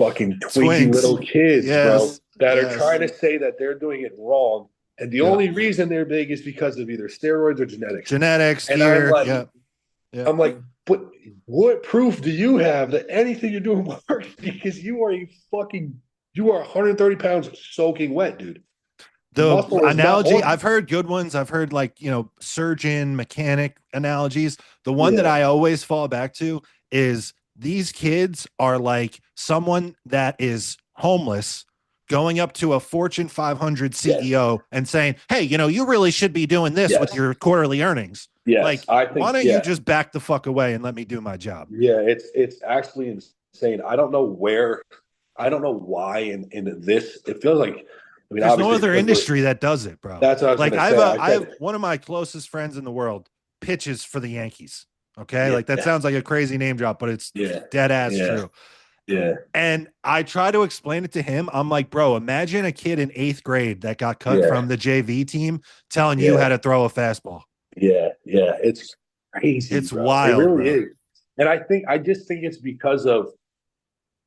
fucking twinky little kids, bro, that are trying to say that they're doing it wrong. And the only reason they're big is because of either steroids or genetics. And gear, I'm like, but what proof do you have that anything you're doing works? Because you are 130 pounds soaking wet, dude. The analogy, I've heard good ones. I've heard like, surgeon, mechanic analogies. The one that I always fall back to is these kids are like someone that is homeless going up to a Fortune 500 CEO and saying, hey, you really should be doing this with your quarterly earnings. Yeah, like, why don't you just back the fuck away and let me do my job? Yeah, it's actually insane. I don't know why in this. It feels like there's no other industry that does it, bro. That's what I was like. I have one of my closest friends in the world pitches for the Yankees. Okay. Yeah. Like that sounds like a crazy name drop, but it's Yeah. dead ass Yeah. true. Yeah. And I try to explain it to him. I'm like, bro, imagine a kid in 8th grade that got cut Yeah. from the JV team telling you Yeah. how to throw a fastball. Yeah. Yeah. It's crazy, It's bro. It wild, really bro. is. And I just think it's because of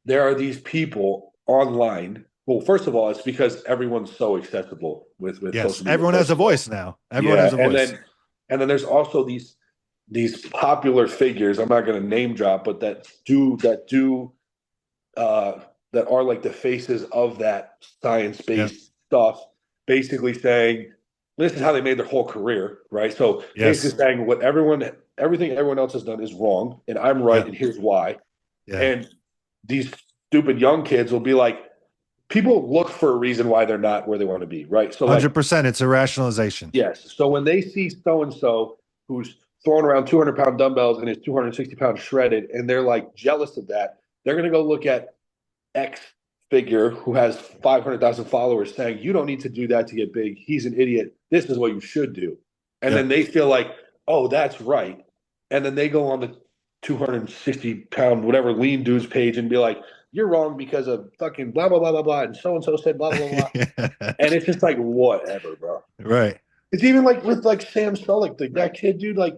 there are these people online. Well, first of all, it's because everyone's so accessible with Yes. social media. Everyone has First a of all, voice now. Everyone yeah, has a voice. and then there's also these popular figures. I'm not going to name drop, but uh, that are like the faces of that Yeah. science-based stuff, basically saying this is how they made their whole career, right? So Yes. basically saying everything everyone else has done is wrong, and I'm Yeah. right, and here's why. Yeah. And these stupid young kids will be like, people look for a reason why they're not where they want to be, right? So like, 100%. It's a rationalization. yes. So when they see so and so who's throwing around 200-pound dumbbells and is 260 pounds shredded, and they're like jealous of that, they're going to go look at X figure who has 500,000 followers saying, you don't need to do that to get big. He's an idiot. This is what you should do. And Yeah. then they feel like, oh, that's right. And then they go on the 260-pound, whatever, lean dude's page and be like, you're wrong because of fucking blah, blah, blah, blah, blah. And so said blah, blah, blah, blah. And it's just like, whatever, bro. Right. It's even like with like Sam Sulek, that kid, dude, like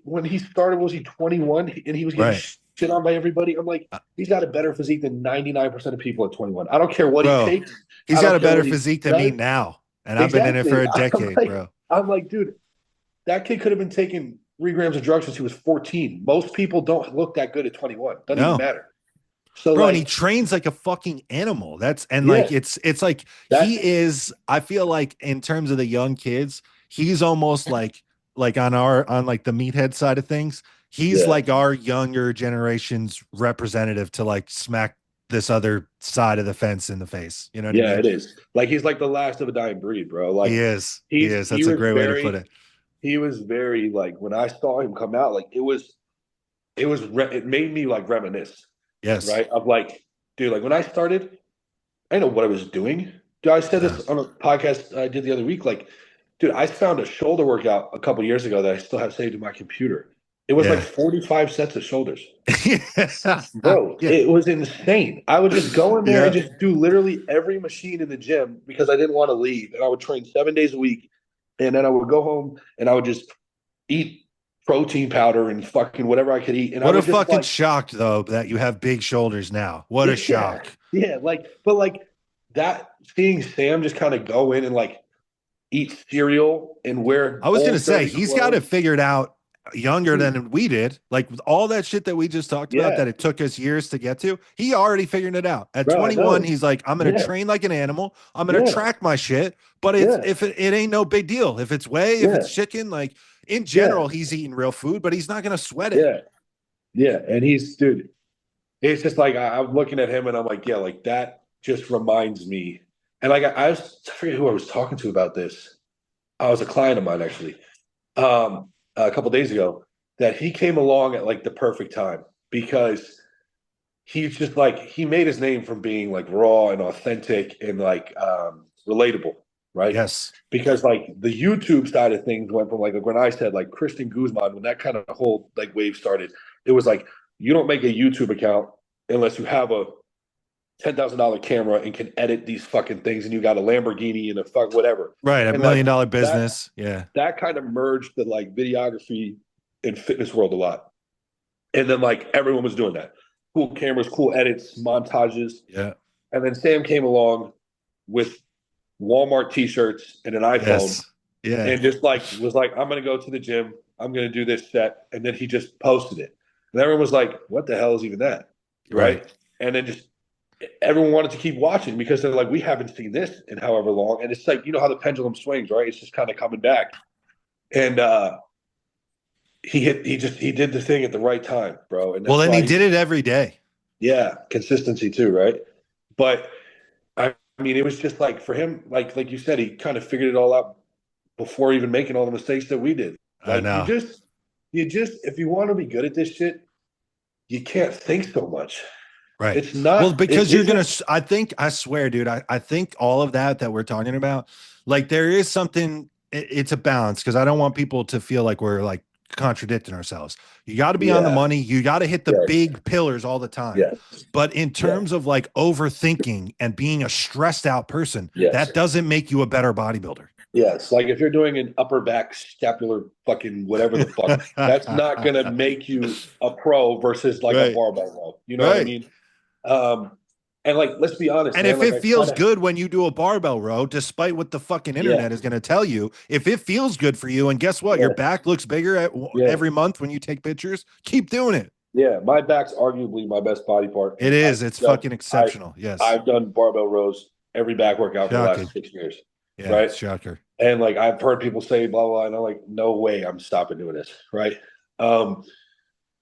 when he started, was he 21 and he was getting Right. shit on by everybody? I'm like, he's got a better physique than 99% of people at 21. I don't care what he Bro, takes. he's I got don't a care better what he physique than me does. now. And I've been in it for a decade, bro. I'm like, dude, that kid could have been taking 3 grams of drugs since he was 14. Most people don't look that good at 21. Doesn't even matter. So bro, like, and he trains like a fucking animal. That's yeah, like it's like he is. I feel like in terms of the young kids, he's almost like on like the meathead side of things. He's yeah, like our younger generation's representative to like smack this other side of the fence in the face. You know what I yeah, mean? it is. Like he's like the last of a dying breed, bro. Like He is. He he's is. he That's a was great way to put very it. he was very like when I saw him come out, like it made me like reminisce, Yes. right? Of like, dude, like when I started, I know what I was doing. Dude, I said Yeah. this on a podcast I did the other week. Like, dude, I found a shoulder workout a couple years ago that I still have saved in my computer. It was like Yeah. 45 sets of shoulders. Yeah. Bro, Yeah. it was insane. I would just go in there and Yeah. just do literally every machine in the gym because I didn't want to leave. And I would train 7 days a week. And then I would go home and I would just eat protein powder and fucking whatever I could eat. And I What a would just fucking like, shock, though, that you have big shoulders now. What a yeah, shock. yeah, like, but like that, seeing Sam just kind of go in and like eat cereal and wear I was gonna old say dirty he's got it clothes. figured out younger Dude, than we did. Like with all that shit that we just talked about yeah, that it took us years to get to, he already figured it out. At bro, I 21, know. he's like, I'm gonna Yeah, train like an animal. I'm gonna yeah, track my shit. But it's yeah, if it ain't no big deal. If it's whey, if yeah, it's chicken, like in yeah, general, he's eating real food, but he's not gonna sweat it. yeah, yeah. And he's, dude, it's just like I'm looking at him and I'm like, yeah, like that just reminds me. And like I forget who I was talking to about this. I was a client of mine actually, a couple days ago, that he came along at like the perfect time because he's just like he made his name from being like raw and authentic and like relatable, right? Yes. Because like the YouTube side of things went from like when I said like Christian Guzman, when that kind of whole like wave started, it was like you don't make a YouTube account unless you have a $10,000 camera and can edit these fucking things and you got a Lamborghini and a fuck whatever. Right. $1 And like million that business. Yeah. that kind of merged the like videography and fitness world a lot. And then like everyone was doing that. Cool cameras, cool edits, montages. Yeah. And then Sam came along with Walmart t-shirts and an iPhone Yes. Yeah. and just like was like, I'm gonna go to the gym, I'm gonna do this set. And then he just posted it. And everyone was like, what the hell is even that? Right. And then just everyone wanted to keep watching because they're like, we haven't seen this in however long. And it's like, you know how the pendulum swings, right? It's just kind of coming back. And he did the thing at the right time, bro. And Well, then he did it every day. yeah, consistency too, right? But I mean, it was just like for him, like you said, he kind of figured it all out before even making all the mistakes that we did. I Like know. you just if you want to be good at this shit, you can't think so much. Right. It's not well because it you're gonna. isn't- I swear, dude. I think all of that we're talking about, like there is something. It's a balance because I don't want people to feel like we're like contradicting ourselves. You got to be on the money. You got to hit the big pillars all the time. Yes. But in terms of like overthinking and being a stressed out person, that doesn't make you a better bodybuilder. Yes. Like if you're doing an upper back scapular fucking whatever the fuck, that's not going to make you a pro versus like a barbell row. You know what I mean? And like, let's be honest. And man, if like it feels good when you do a barbell row, despite what the fucking internet is going to tell you, if it feels good for you, and guess what? Your back looks bigger every month when you take pictures, keep doing it. Yeah. My back's arguably my best body part. It is. It's fucking exceptional. Yes. I've done barbell rows every back workout for the last 6 years. Yeah. Right. Shocker. And like, I've heard people say blah, blah, and I'm like, no way I'm stopping doing this. Right.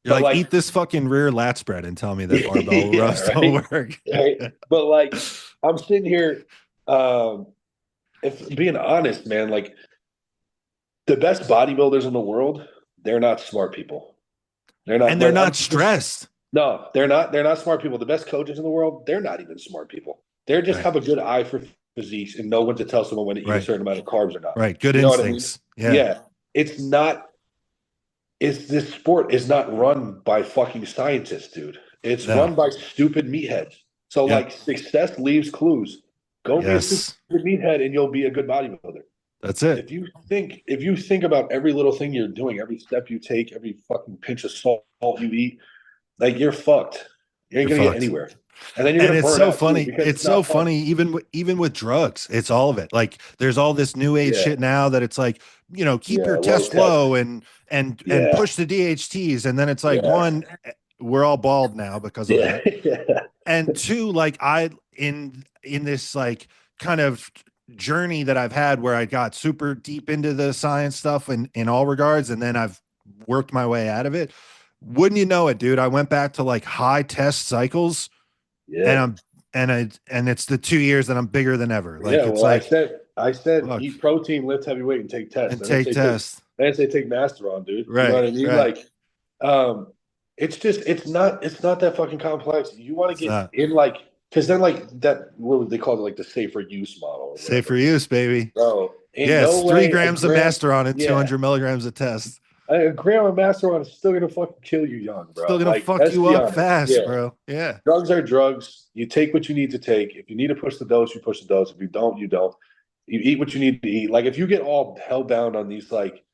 You're like, eat this fucking rear lat spread and tell me that barbell rows don't work. Right? But like, I'm sitting here, if being honest, man, like the best bodybuilders in the world, they're not smart people. They're not, and they're not stressed. No, they're not. They're not smart people. The best coaches in the world, they're not even smart people. They just have a good eye for physiques and know when to tell someone when to eat a certain amount of carbs or not. Right. Good instincts. I mean? Yeah. It's not. This sport is not run by fucking scientists, dude. It's run by stupid meatheads. So like success leaves clues. Go be a stupid meathead and you'll be a good bodybuilder. That's it. If you think about every little thing you're doing, every step you take, every fucking pinch of salt you eat, like you're fucked. You ain't gonna get anywhere. And then it's so funny. It's so funny, even with drugs. It's all of it. Like there's all this new age shit now that it's like, you know, keep your test low and push the DHTs. And then it's like, one, we're all bald now because of that. And two, like in this like kind of journey that I've had where I got super deep into the science stuff in all regards, and then I've worked my way out of it. Wouldn't you know it, dude? I went back to like high test cycles. And it's the 2 years that I'm bigger than ever. Like it's like I said eat protein, lift heavy weight, and take tests. And take tests. I didn't say take Masteron, dude. Right. You know what I mean? Right. Like it's not that fucking complex. You want to get in like, because then like that, what they call it, like the safer use model. Safer use, baby. Bro, yes, 3 grams of Masteron and 200 milligrams of test. A gram of Masteron is still gonna fucking kill you young, bro. Still gonna fuck you up fast, bro. Yeah. Drugs are drugs. You take what you need to take. If you need to push the dose, you push the dose. If you don't, you don't. You eat what you need to eat. Like if you get all held down on these like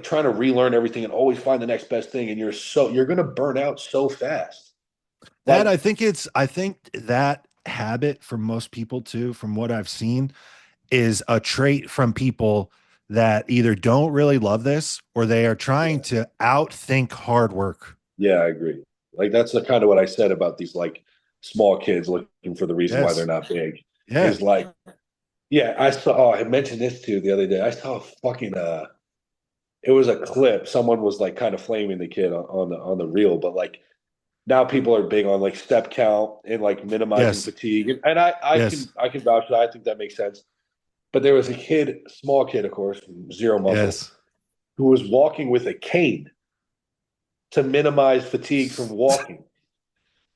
trying to relearn everything and always find the next best thing, and you're gonna burn out so fast. That I think that habit for most people too, from what I've seen, is a trait from people that either don't really love this or they are trying to outthink hard work. Yeah, I agree. Like that's kind of what I said about these like small kids looking for the reason why they're not big. Yeah. Is like, I mentioned this too the other day. I saw a fucking it was a clip. Someone was like kind of flaming the kid on the reel, but like now people are big on like step count and like minimizing fatigue. And I can vouch for that. I think that makes sense. But there was a kid, small kid, of course, zero muscle, who was walking with a cane to minimize fatigue from walking.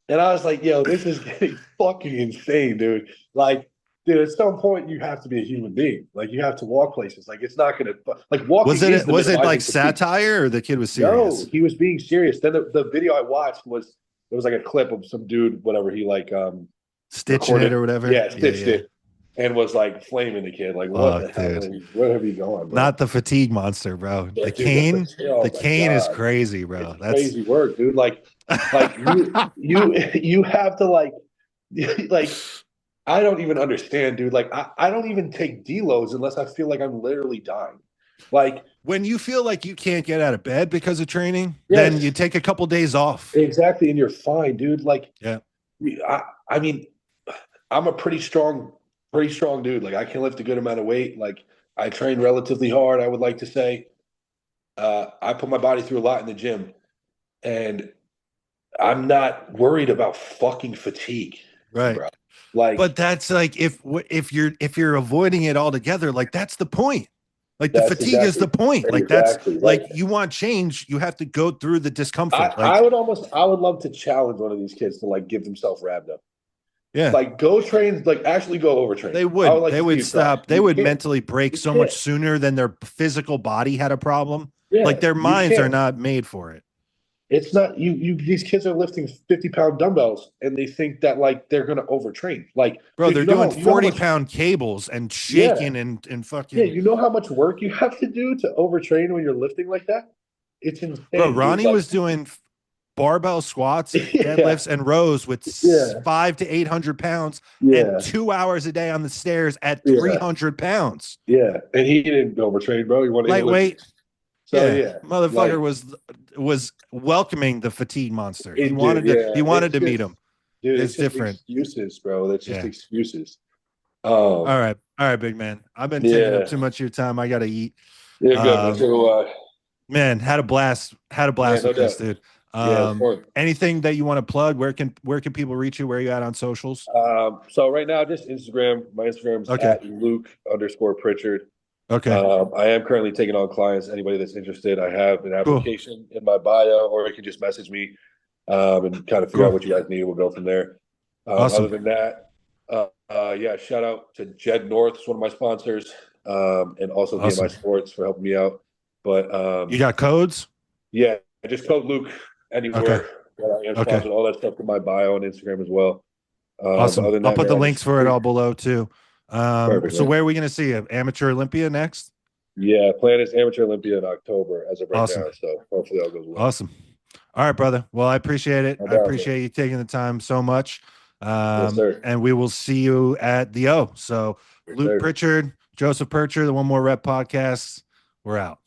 And I was like, yo, this is getting fucking insane, dude. Like, dude, at some point you have to be a human being. Like, you have to walk places. Like, it's not going to, like, walking. Was it like satire or the kid was serious? No, he was being serious. Then the video I watched was like a clip of some dude, whatever, he like stitching it or whatever. Yeah, stitched it. And was like flaming the kid, like, what the hell? Where have you gone, bro? Not the fatigue monster, bro. Yeah, the cane, the cane is crazy, bro. That's crazy work, dude. Like you have to like I don't even understand, dude. Like I don't even take deloads unless I feel like I'm literally dying. Like when you feel like you can't get out of bed because of training, then you take a couple days off. Exactly, and you're fine, dude. Like, I mean, I'm a pretty strong dude. Like I can lift a good amount of weight. Like I train relatively hard, I would like to say. I put my body through a lot in the gym, and I'm not worried about fucking fatigue. Right. Bro. Like, but that's like, if you're avoiding it altogether, like that's the point. Like the fatigue is the point. Like that's like you want change, you have to go through the discomfort. I would love to challenge one of these kids to like give themselves rhabdo. Yeah. Like go train, like actually go overtrain. They would. They would stop. They would mentally break so much sooner than their physical body had a problem. Yeah, Like their you minds are can't. not made for it. It's not you. These kids are lifting 50-pound dumbbells, and they think that like they're gonna overtrain. Like, Bro, dude, they're doing you know how 40 much. pound cables and Yeah, shaking and yeah. fucking You know how much work you have to do to overtrain when you're lifting like that? It's bro. insane, dude. Ronnie Like, was doing barbell squats, yeah, deadlifts, and rows with yeah, 5 to 800 pounds and yeah, 2 hours a day on the stairs at yeah, 300 pounds. yeah. And he didn't overtrain, bro. He won 8 Olympics. Lightweight. So Yeah. yeah, Motherfucker like was welcoming the fatigue monster. it, dude. He Yeah, wanted to meet him. dude. It's It's just different. excuses, bro. That's just Yeah. excuses. All right. All right, big man. I've been taking up Yeah, too much of your time. I gotta eat. yeah, good, man. Um, So, man, had a blast. Had a yeah, blast no with this, doubt. dude. Yeah, it's fun. Anything that you want to plug? Where can people reach you? Where are you at on socials? So right now, just Instagram. My Instagram's Okay. at Luke_Pritchard. Okay. I am currently taking on clients. Anybody that's interested, I have an Cool. application in my bio, or you can just message me and kind of figure out Cool. what you guys need. We'll go from there. Other Awesome. than that, yeah, shout out to Jed North, who's one of my sponsors, and also BMI Awesome. Sports for helping me out. But You got codes? yeah, just code Luke Okay. anywhere that I am Okay. sponsored. All that stuff in my bio on Instagram as well. But Awesome. other than I'll that, put the man, links for it all below too. perfect, So man. where are we gonna see you? Amateur Olympia next? Yeah, plan is Amateur Olympia in October as of right Awesome. now. So hopefully all goes well. Awesome. All right, brother. Well, I appreciate it. No I doubt, man. appreciate you taking the time so much. Yes, sir. And we will see you at the O. So Yes, Luke sir. Pritchard, Joseph Pritchard, the One More Rep podcast. We're out.